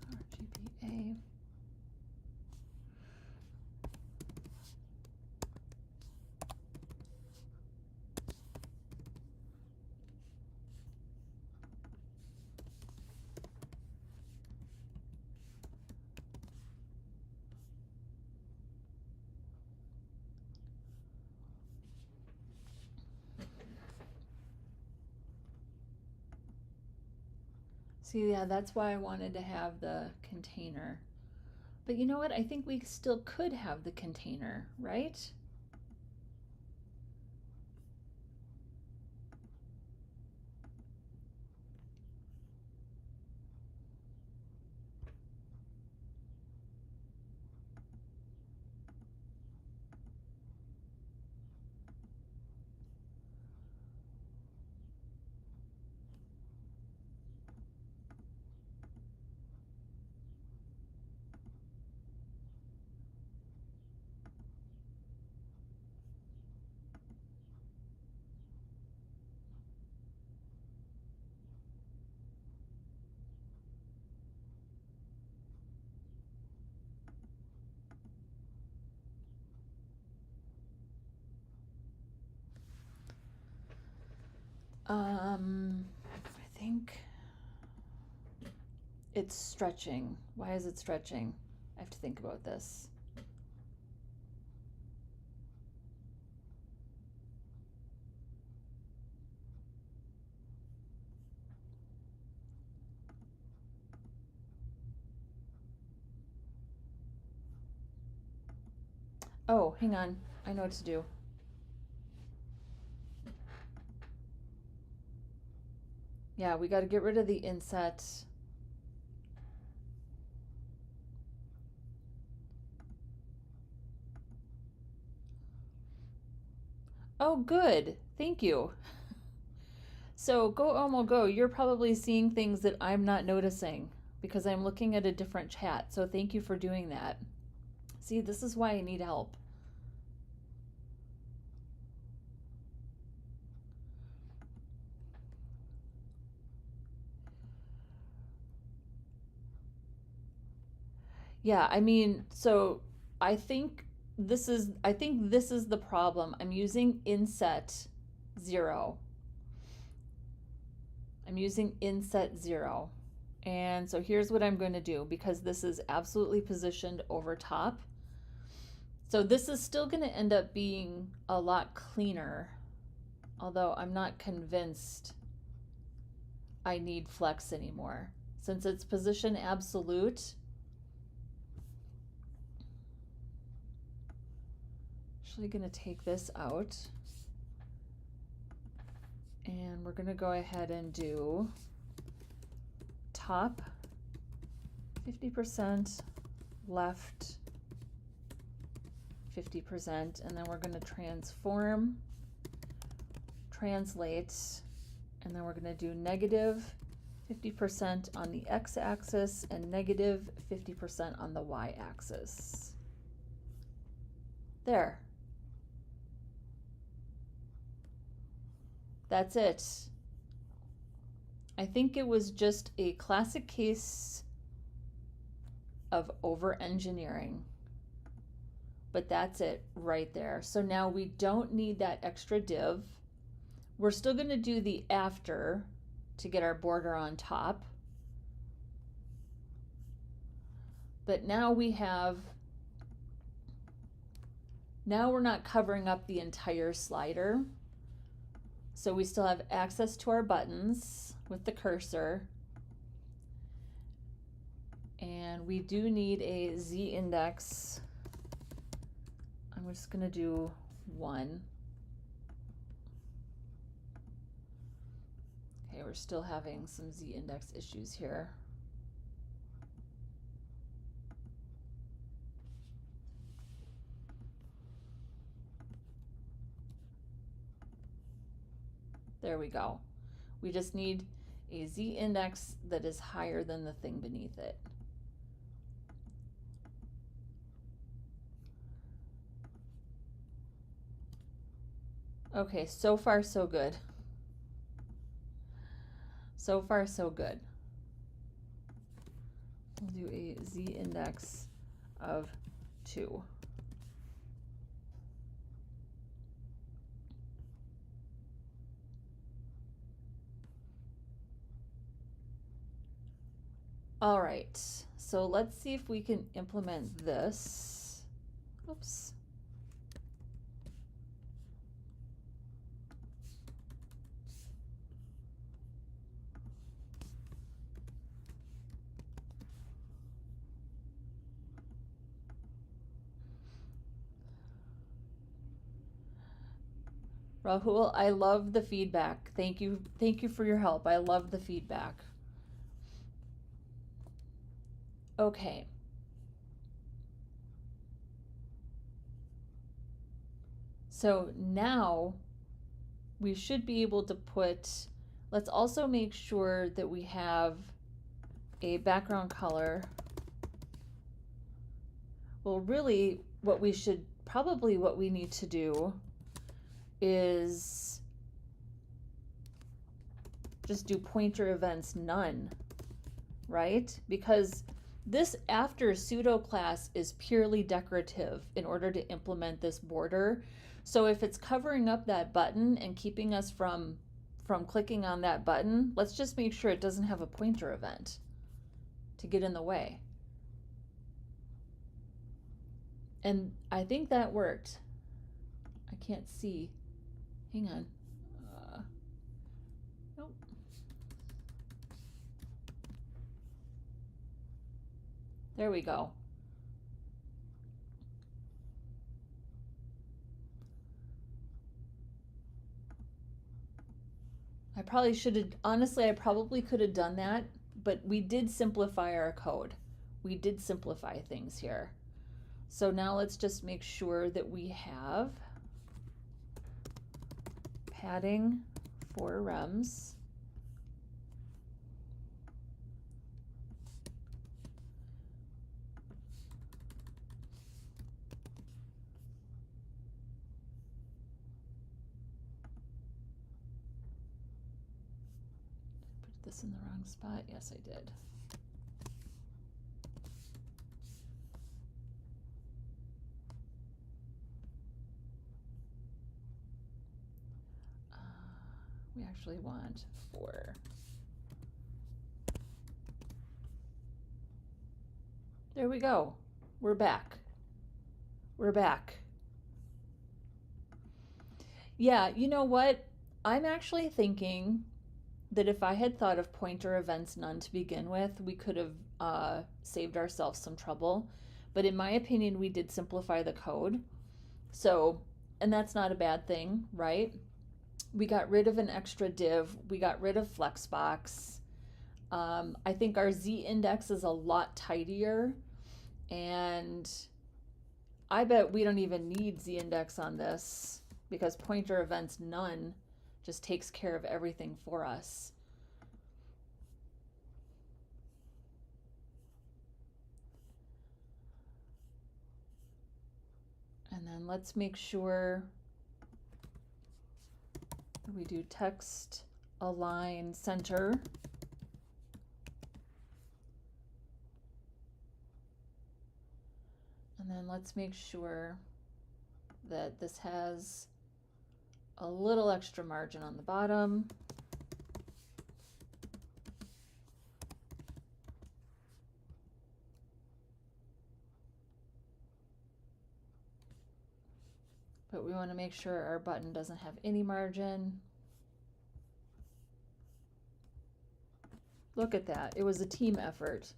RGBA. See, yeah, that's why I wanted to have the container. But you know what? I think we still could have the container, right? I think it's stretching. Why is it stretching? I have to think about this. Oh, hang on. I know what to do. Yeah, we got to get rid of the inset. Oh, good. Thank you. So go Omo go. You're probably seeing things that I'm not noticing because I'm looking at a different chat. So thank you for doing that. See, this is why I need help. Yeah, I mean, so I think this is the problem. I'm using inset 0. I'm using inset 0. And so here's what I'm going to do because this is absolutely positioned over top. So this is still going to end up being a lot cleaner, although I'm not convinced I need flex anymore. Since it's position absolute, actually going to take this out. And we're going to go ahead and do top 50%, left 50%, and then we're going to transform, translate, and then we're going to do negative 50% on the x-axis and negative 50% on the y-axis. There. That's it. I think it was just a classic case of over-engineering. But that's it right there. So now we don't need that extra div. We're still going to do the after to get our border on top. But now we have, now we're not covering up the entire slider. So we still have access to our buttons with the cursor. And we do need a Z index. I'm just going to do 1. Okay, we're still having some Z index issues here. There we go. We just need a Z index that is higher than the thing beneath it. Okay, so far so good. So far so good. We'll do a Z index of 2. All right, so let's see if we can implement this. Oops. Rahul, I love the feedback. Thank you. Thank you for your help. I love the feedback. Okay. So now we should be able to put, let's also make sure that we have a background color. Well, really what we need to do is just do pointer events none, right? Because this after pseudo class is purely decorative in order to implement this border. So if it's covering up that button and keeping us from clicking on that button, let's just make sure it doesn't have a pointer event to get in the way. And I think that worked. I can't see. Hang on. Nope. There we go. I probably should have, honestly, I probably could have done that, but we did simplify our code. We did simplify things here. So now let's just make sure that we have padding for rems. Put this in the wrong spot. Yes, I did. We actually want 4. There we go. We're back. We're back. Yeah, you know what? I'm actually thinking that if I had thought of pointer events none to begin with, we could have saved ourselves some trouble. But in my opinion, we did simplify the code. So, and that's not a bad thing, right? We got rid of an extra div. We got rid of flexbox. I think our Z index is a lot tidier. And I bet we don't even need Z index on this because pointer events none just takes care of everything for us. And then let's make sure we do text align center. And then let's make sure that this has a little extra margin on the bottom. But we want to make sure our button doesn't have any margin. Look at that. It was a team effort.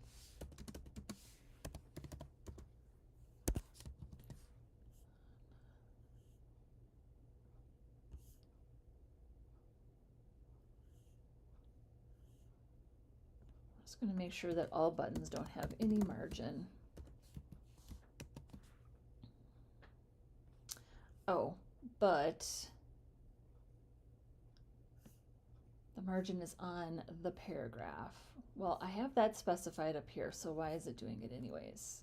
Just going to make sure that all buttons don't have any margin. Oh, but the margin is on the paragraph. Well, I have that specified up here, so why is it doing it anyways?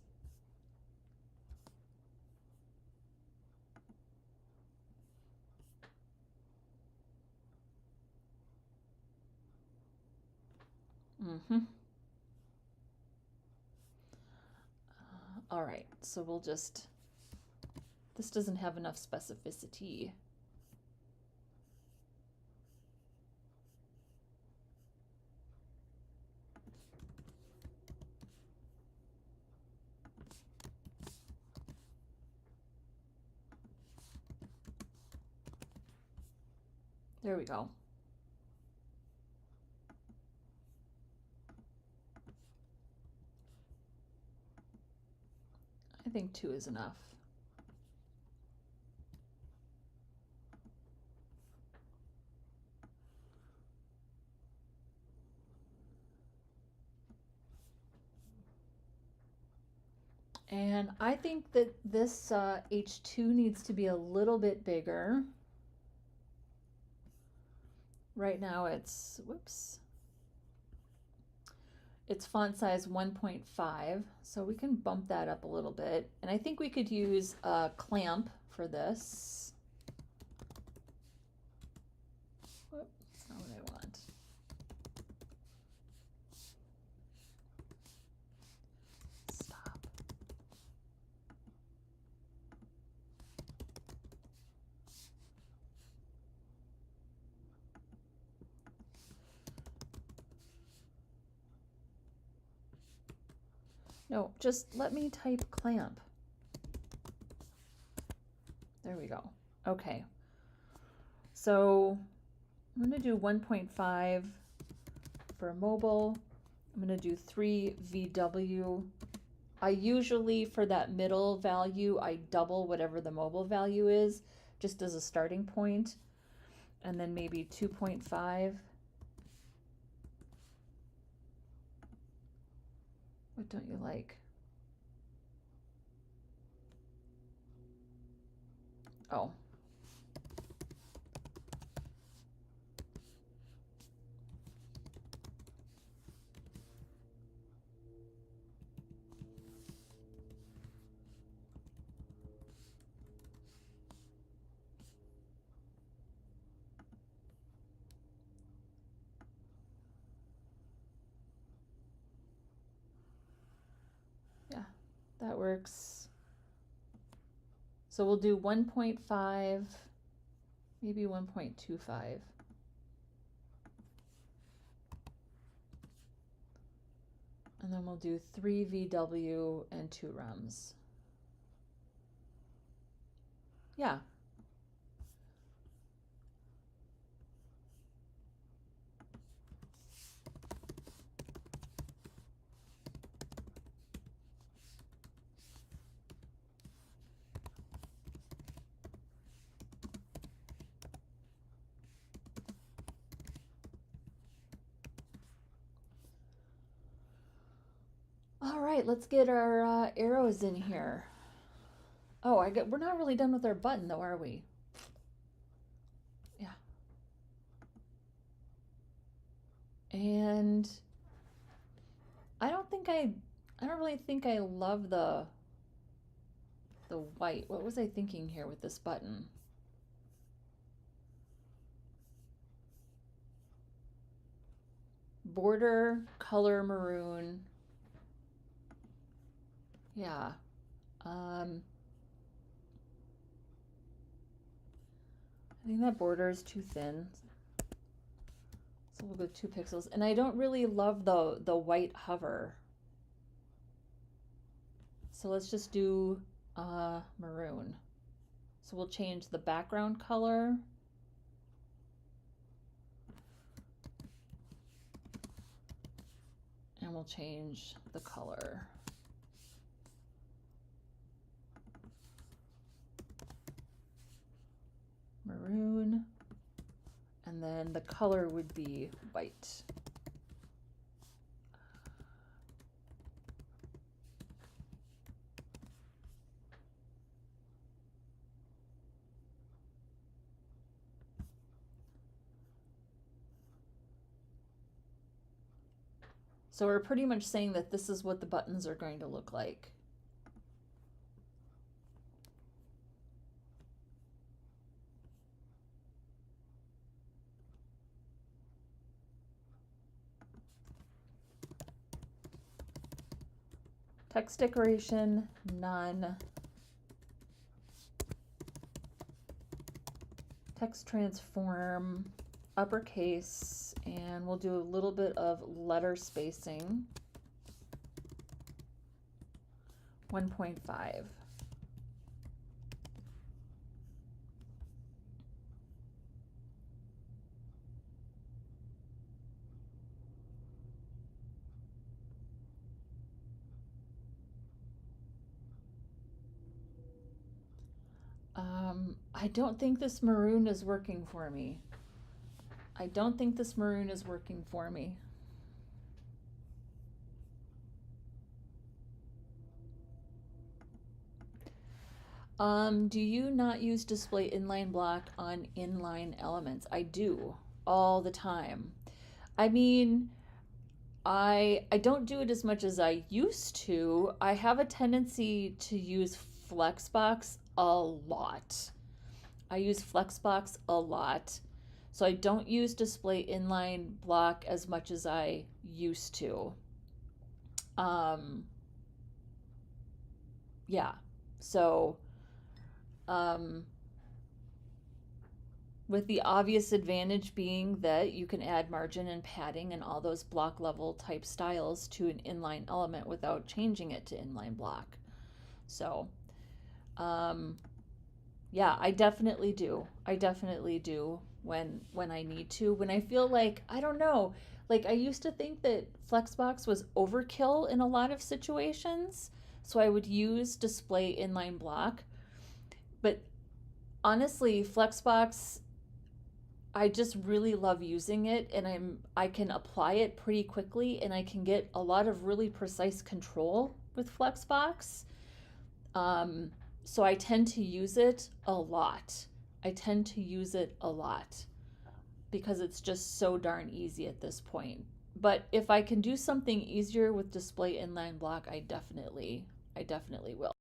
All right, so we'll just, this doesn't have enough specificity. There we go. I think 2 is enough. And I think that this H2 needs to be a little bit bigger. Right now it's, whoops, it's font size 1.5, so we can bump that up a little bit. And I think we could use a clamp for this. Whoop, that's not what I want. Stop. No, just let me type clamp. There we go. Okay. So I'm going to do 1.5 for mobile. I'm going to do 3 VW. I usually, for that middle value, I double whatever the mobile value is, just as a starting point. And then maybe 2.5. What don't you like? Oh. Yeah, that works. So we'll do 1.5, maybe 1.25. And then we'll do 3 VW and 2 rems. Yeah. All right, let's get our arrows in here. Oh, we're not really done with our button though, are we? Yeah. And I don't really think I love the white. What was I thinking here with this button? Border, color maroon. Yeah. I think that border is too thin. So we'll go 2 pixels. And I don't really love the white hover. So let's just do maroon. So we'll change the background color. And we'll change the color. Maroon. And then the color would be white. So we're pretty much saying that this is what the buttons are going to look like. Text decoration, none. Text transform, uppercase, and we'll do a little bit of letter spacing. 1.5. I don't think this maroon is working for me. I don't think this maroon is working for me. Do you not use display inline block on inline elements? I do all the time. I mean, I don't do it as much as I used to. I have a tendency to use Flexbox a lot. I use Flexbox a lot. So I don't use display inline block as much as I used to. Yeah. So with the obvious advantage being that you can add margin and padding and all those block level type styles to an inline element without changing it to inline block. So, yeah, I definitely do. I definitely do when I need to. When I feel like, I don't know, like I used to think that Flexbox was overkill in a lot of situations, so I would use display inline block. But honestly, Flexbox, I just really love using it, and I can apply it pretty quickly, and I can get a lot of really precise control with Flexbox. So I tend to use it a lot. I tend to use it a lot because it's just so darn easy at this point. But if I can do something easier with display inline block, I definitely will.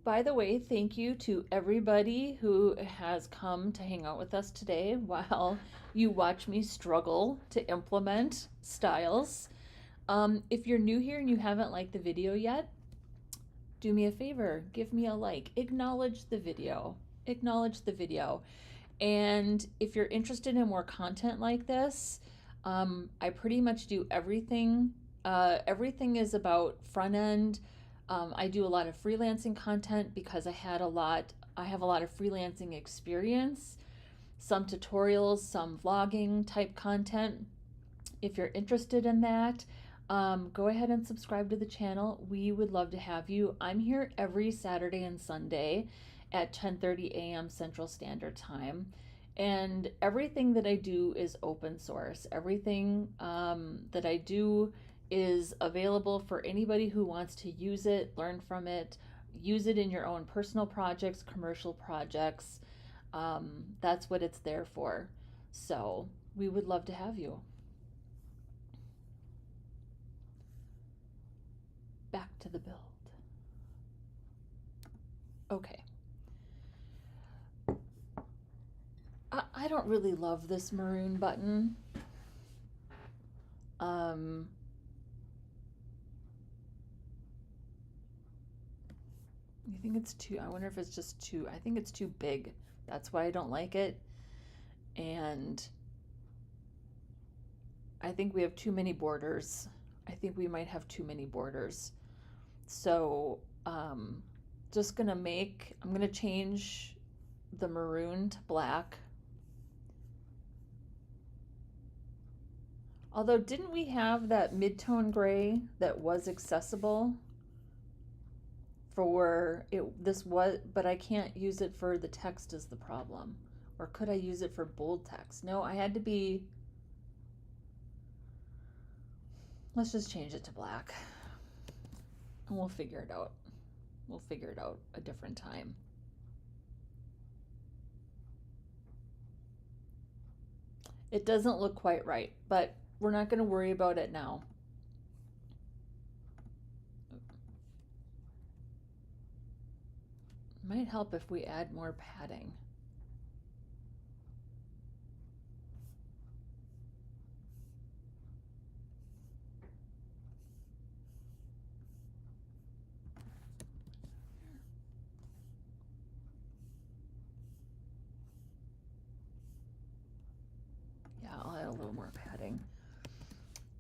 By the way, thank you to everybody who has come to hang out with us today while you watch me struggle to implement styles. If you're new here and you haven't liked the video yet, do me a favor, give me a like, acknowledge the video, acknowledge the video. And if you're interested in more content like this, I pretty much do everything. Everything is about front end. I do a lot of freelancing content because I have a lot of freelancing experience, some tutorials, some vlogging type content. If you're interested in that, go ahead and subscribe to the channel. We would love to have you. I'm here every Saturday and Sunday at 10:30 a.m. Central Standard Time. And everything that I do is open source. Everything that I do is available for anybody who wants to use it, learn from it, use it in your own personal projects, commercial projects. That's what it's there for. So we would love to have you. Back to the build. Okay. I don't really love this maroon button. I think it's too, I wonder if it's just too, I think it's too big. That's why I don't like it. And I think we have too many borders. I think we might have too many borders. So, just gonna I'm gonna change the maroon to black. Although, didn't we have that mid-tone gray that was accessible for it? But I can't use it for the text is the problem. Or could I use it for bold text? No, I had to be, let's just change it to black. And we'll figure it out. We'll figure it out a different time. It doesn't look quite right, but we're not going to worry about it now. Might help if we add more padding. Yeah, I'll add a little more padding.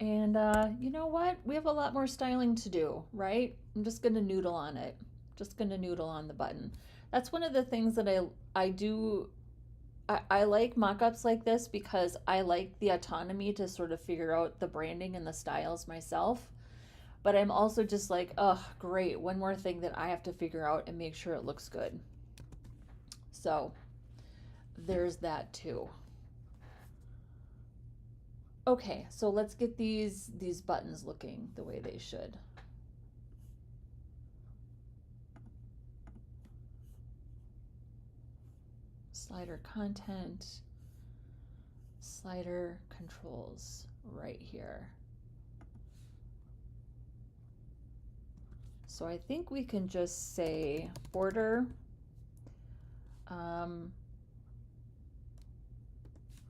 And you know what? We have a lot more styling to do, right? I'm just going to noodle on it. Just going to noodle on the button. That's one of the things that I do. I like mock-ups like this because I like the autonomy to sort of figure out the branding and the styles myself. But I'm also just like, oh, great. One more thing that I have to figure out and make sure it looks good. So there's that too. Okay, so let's get these buttons looking the way they should. Slider content, slider controls right here. So I think we can just say border,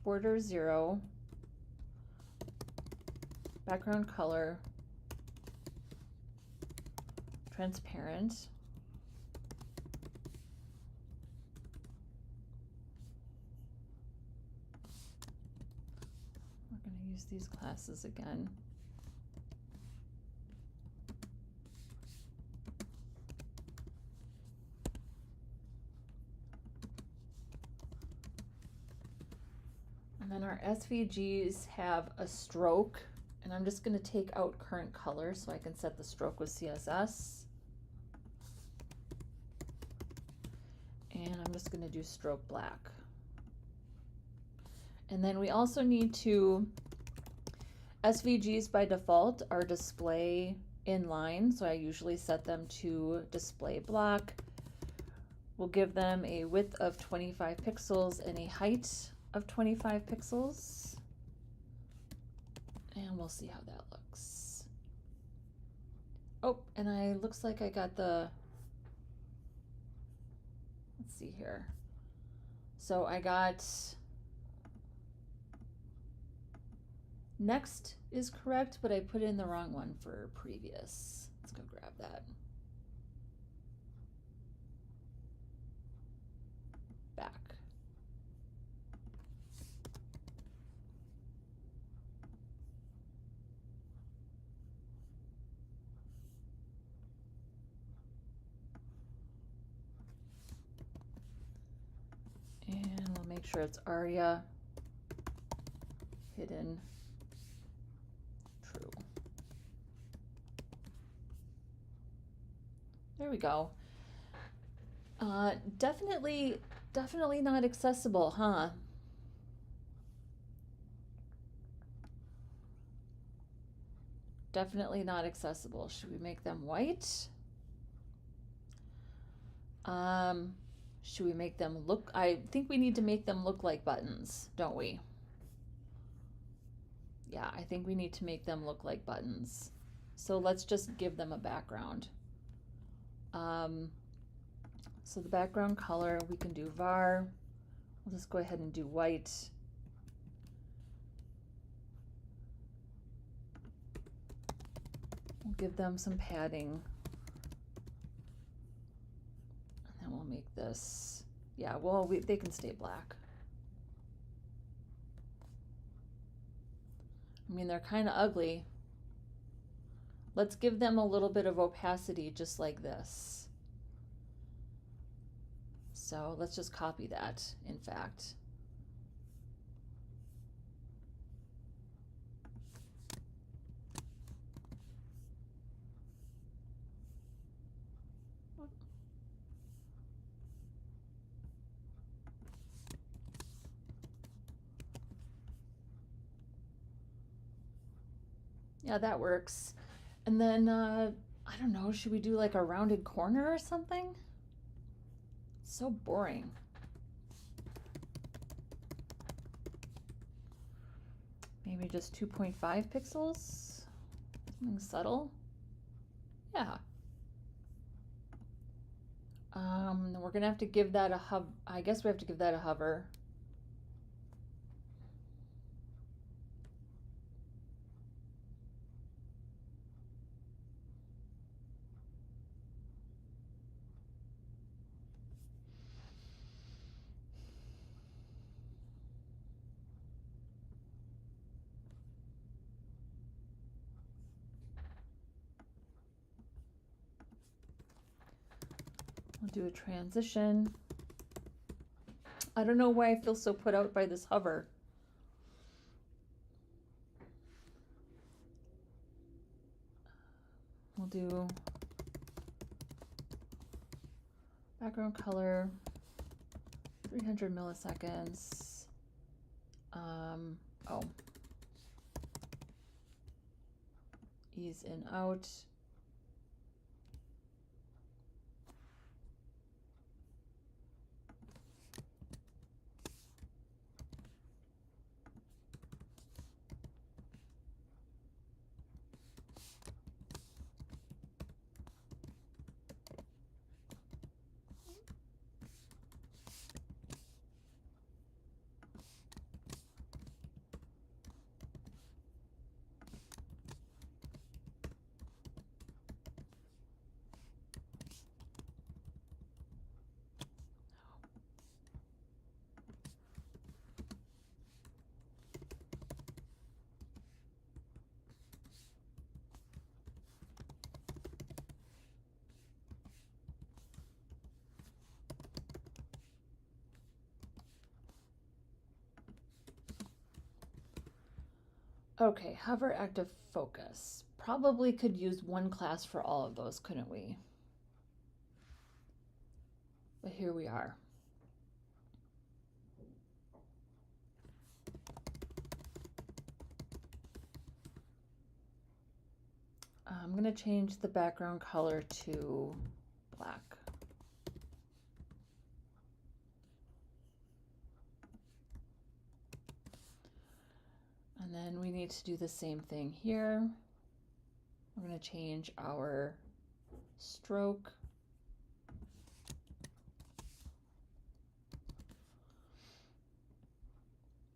border 0, background color, transparent. We're going to use these classes again. And then our SVGs have a stroke, and I'm just going to take out current color so I can set the stroke with CSS. And I'm just going to do stroke black. And then we also need to, SVGs by default are display inline, so I usually set them to display block. We'll give them a width of 25 pixels and a height of 25 pixels. And we'll see how that looks. Oh, and looks like I got the, let's see here. So I got, next is correct, but I put in the wrong one for previous. Let's go grab that. Back. And we'll make sure it's ARIA hidden true. There we go. Definitely not accessible, huh? Definitely not accessible. Should we make them white? Should we make them look, I think we need to make them look like buttons, don't we? Yeah, I think we need to make them look like buttons. So let's just give them a background. So the background color, we can do var. We'll just go ahead and do white. We'll give them some padding. And then we'll make this, yeah, well, they can stay black. I mean, they're kind of ugly. Let's give them a little bit of opacity just like this. So let's just copy that, in fact. Yeah, that works. And then, I don't know, should we do like a rounded corner or something? So boring. Maybe just 2.5 pixels? Something subtle? Yeah. We're gonna have to give that a hover. I guess we have to give that a hover. We'll do a transition. I don't know why I feel so put out by this hover. We'll do background color, 300 milliseconds. Oh, ease in out. Okay, hover active focus. Probably could use one class for all of those, couldn't we? But here we are. I'm going to change the background color to black. And then we need to do the same thing here. We're going to change our stroke.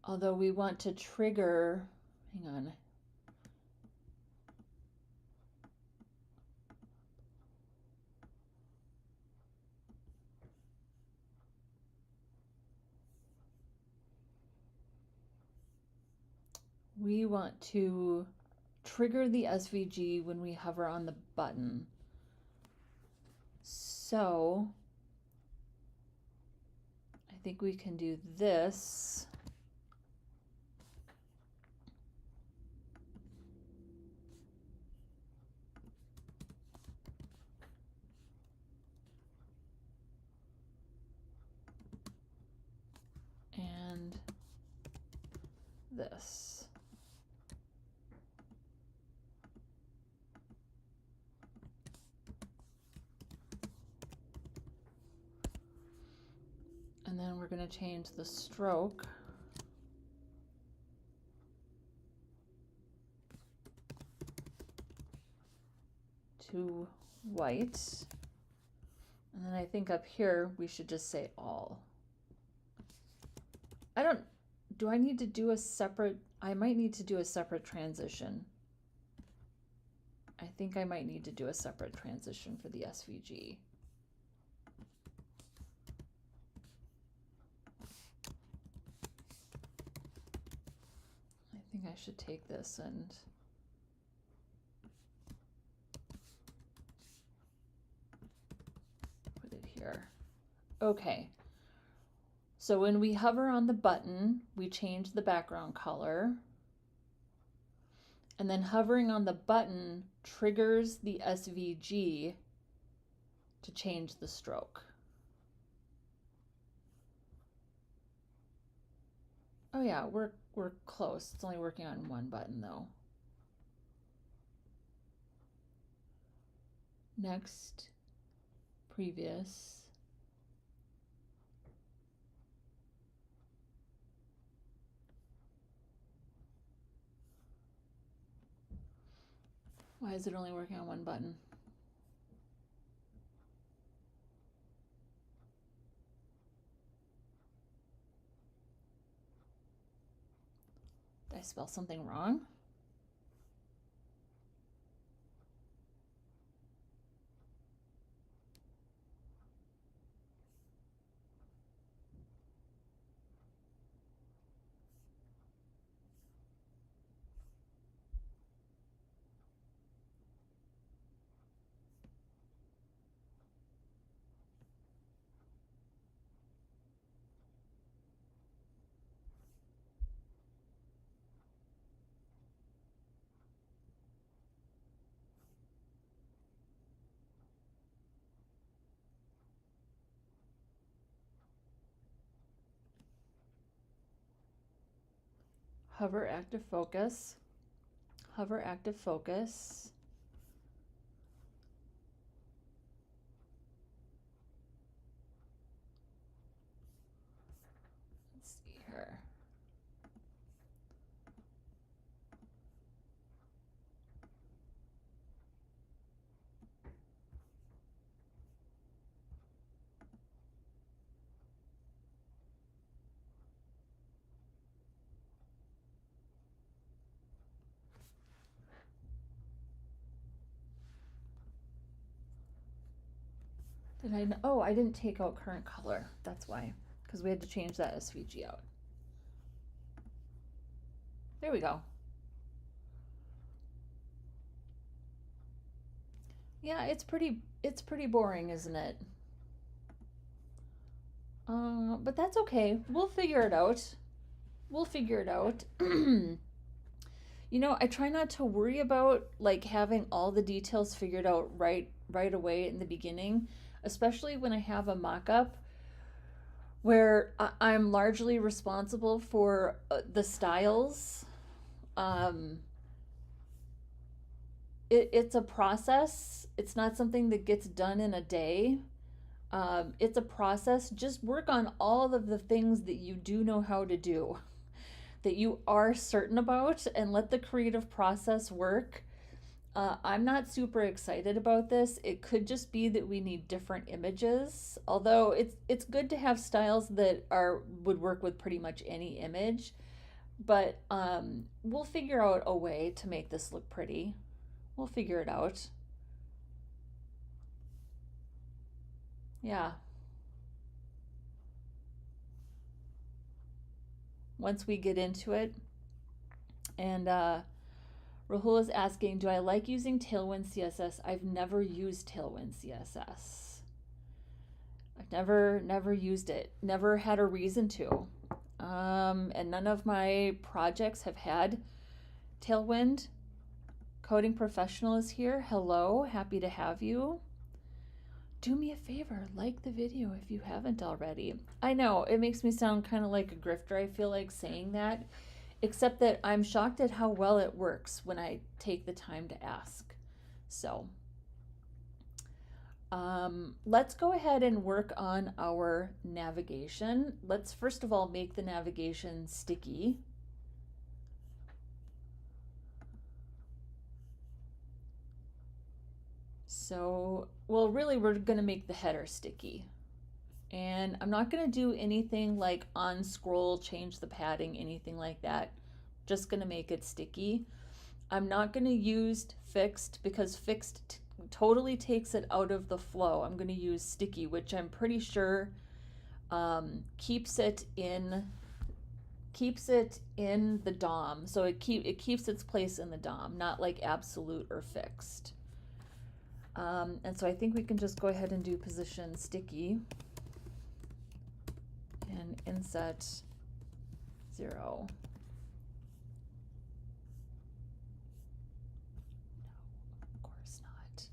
Although we want to trigger, hang on. We want to trigger the SVG when we hover on the button. So I think we can do this. And this. And then we're going to change the stroke to white. And then I think up here we should just say all. Do I need to do a separate, I might need to do a separate transition. I think I might need to do a separate transition for the SVG. I think I should take this and put it here. Okay. So when we hover on the button, we change the background color. And then hovering on the button triggers the SVG to change the stroke. Oh yeah, we're close. It's only working on one button though. Next, previous. Why is it only working on one button? Did I spell something wrong? Hover active focus. Hover active focus. Let's see here. Did I? Oh, I didn't take out current color. That's why, because we had to change that SVG out. There we go. Yeah, it's pretty boring, isn't it? But that's okay. We'll figure it out. We'll figure it out. You know, I try not to worry about like having all the details figured out right away in the beginning, especially when I have a mock-up where I'm largely responsible for the styles. It's a process. It's not something that gets done in a day. It's a process. Just work on all of the things that you do know how to do, that you are certain about, and let the creative process work. I'm not super excited about this. It could just be that we need different images, although it's good to have styles that would work with pretty much any image. But we'll figure out a way to make this look pretty. We'll figure it out. Yeah. Once we get into it. And Rahul is asking, do I like using Tailwind CSS? I've never used Tailwind CSS. I've never used it. Never had a reason to. And none of my projects have had Tailwind. Coding Professional is here. Hello, happy to have you. Do me a favor, like the video if you haven't already. I know, it makes me sound kind of like a grifter, I feel like saying that, except that I'm shocked at how well it works when I take the time to ask. So, let's go ahead and work on our navigation. Let's first of all make the navigation sticky. So, well, really we're gonna make the header sticky. And I'm not gonna do anything like on scroll, change the padding, anything like that. Just gonna make it sticky. I'm not gonna use fixed because fixed totally takes it out of the flow. I'm gonna use sticky, which I'm pretty sure keeps it in the DOM. So it keeps its place in the DOM, not like absolute or fixed. And so I think we can just go ahead and do position sticky and inset 0. No, of course not.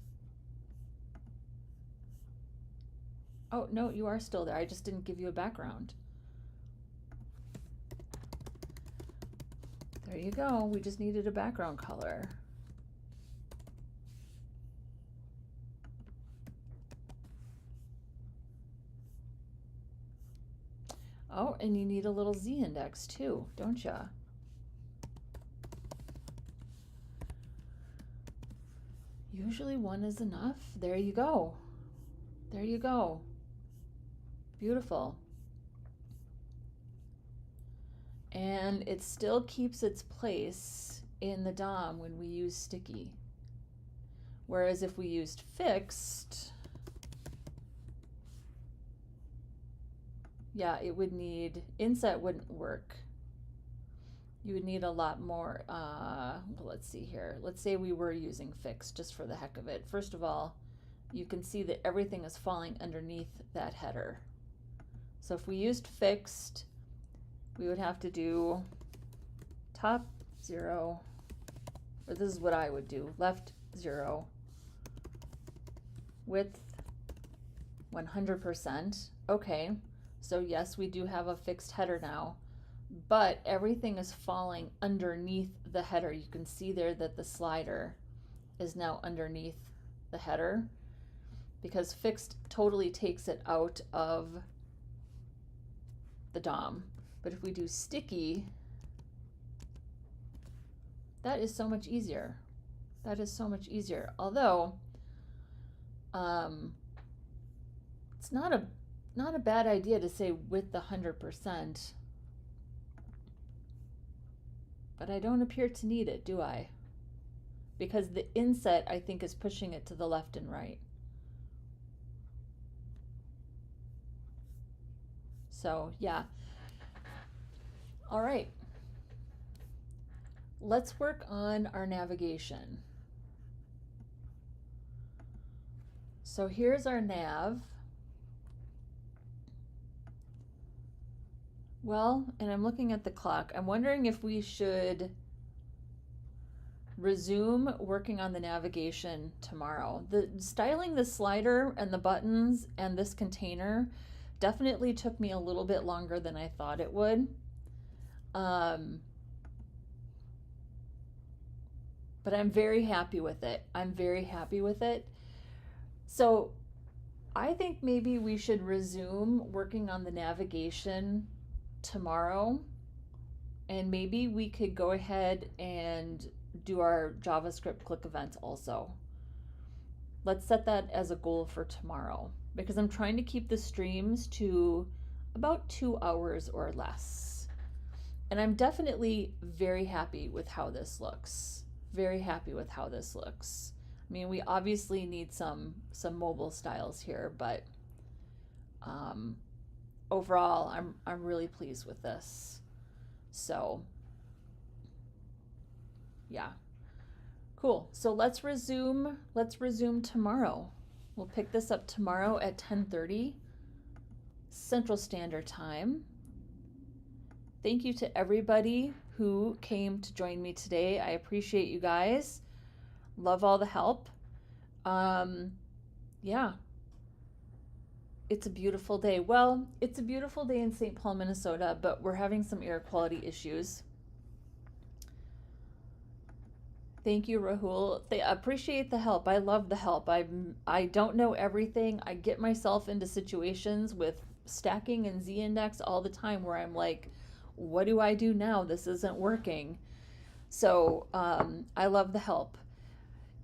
Oh, no, you are still there. I just didn't give you a background. There you go. We just needed a background color. Oh, and you need a little Z index too, don't ya? Usually one is enough. There you go. There you go. Beautiful. And it still keeps its place in the DOM when we use sticky. Whereas if we used fixed, yeah, it would need, inset wouldn't work. You would need a lot more, well, let's see here. Let's say we were using fixed just for the heck of it. First of all, you can see that everything is falling underneath that header. So if we used fixed, we would have to do top 0, or this is what I would do, left 0, width 100%. Okay. So yes, we do have a fixed header now. but everything is falling underneath the header. You can see there that the slider is now underneath the header because fixed totally takes it out of the DOM. But if we do sticky, that is so much easier. That is so much easier. Although, it's not a bad idea to say with the 100%, but I don't appear to need it, do I? Because the inset, I think, is pushing it to the left and right. So, yeah. All right. Let's work on our navigation. So here's our nav. Well, and I'm looking at the clock. I'm wondering if we should resume working on the navigation tomorrow. Styling the slider and the buttons and this container definitely took me a little bit longer than I thought it would. But I'm very happy with it. I'm very happy with it. So I think maybe we should resume working on the navigation tomorrow, and maybe we could go ahead and do our JavaScript click events also. Let's set that as a goal for tomorrow, because I'm trying to keep the streams to about 2 hours or less. And I'm definitely very happy with how this looks. Very happy with how this looks. I mean, we obviously need some mobile styles here, but overall, I'm really pleased with this. So, yeah, cool. So let's resume tomorrow. We'll pick this up tomorrow at 10:30 Central Standard Time. Thank you to everybody who came to join me today. I appreciate you guys. Love all the help. Yeah. It's a beautiful day. Well, it's a beautiful day in St. Paul, Minnesota, but we're having some air quality issues. Thank you, Rahul. I appreciate the help. I love the help. I don't know everything. I get myself into situations with stacking and Z-index all the time where I'm like, what do I do now? This isn't working. So I love the help.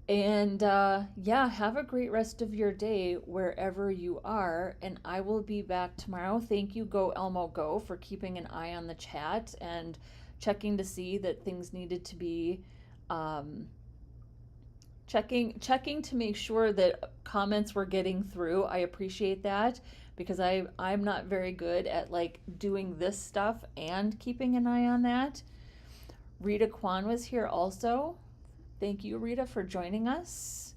And yeah, have a great rest of your day wherever you are. And I will be back tomorrow. Thank you, Go Elmo Go, for keeping an eye on the chat and checking to see that things needed to be checking to make sure that comments were getting through. I appreciate that because I'm not very good at like doing this stuff and keeping an eye on that. Rita Kwan was here also. Thank you, Rita, for joining us.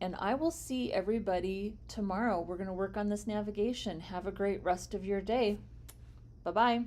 And I will see everybody tomorrow. We're going to work on this navigation. Have a great rest of your day. Bye-bye.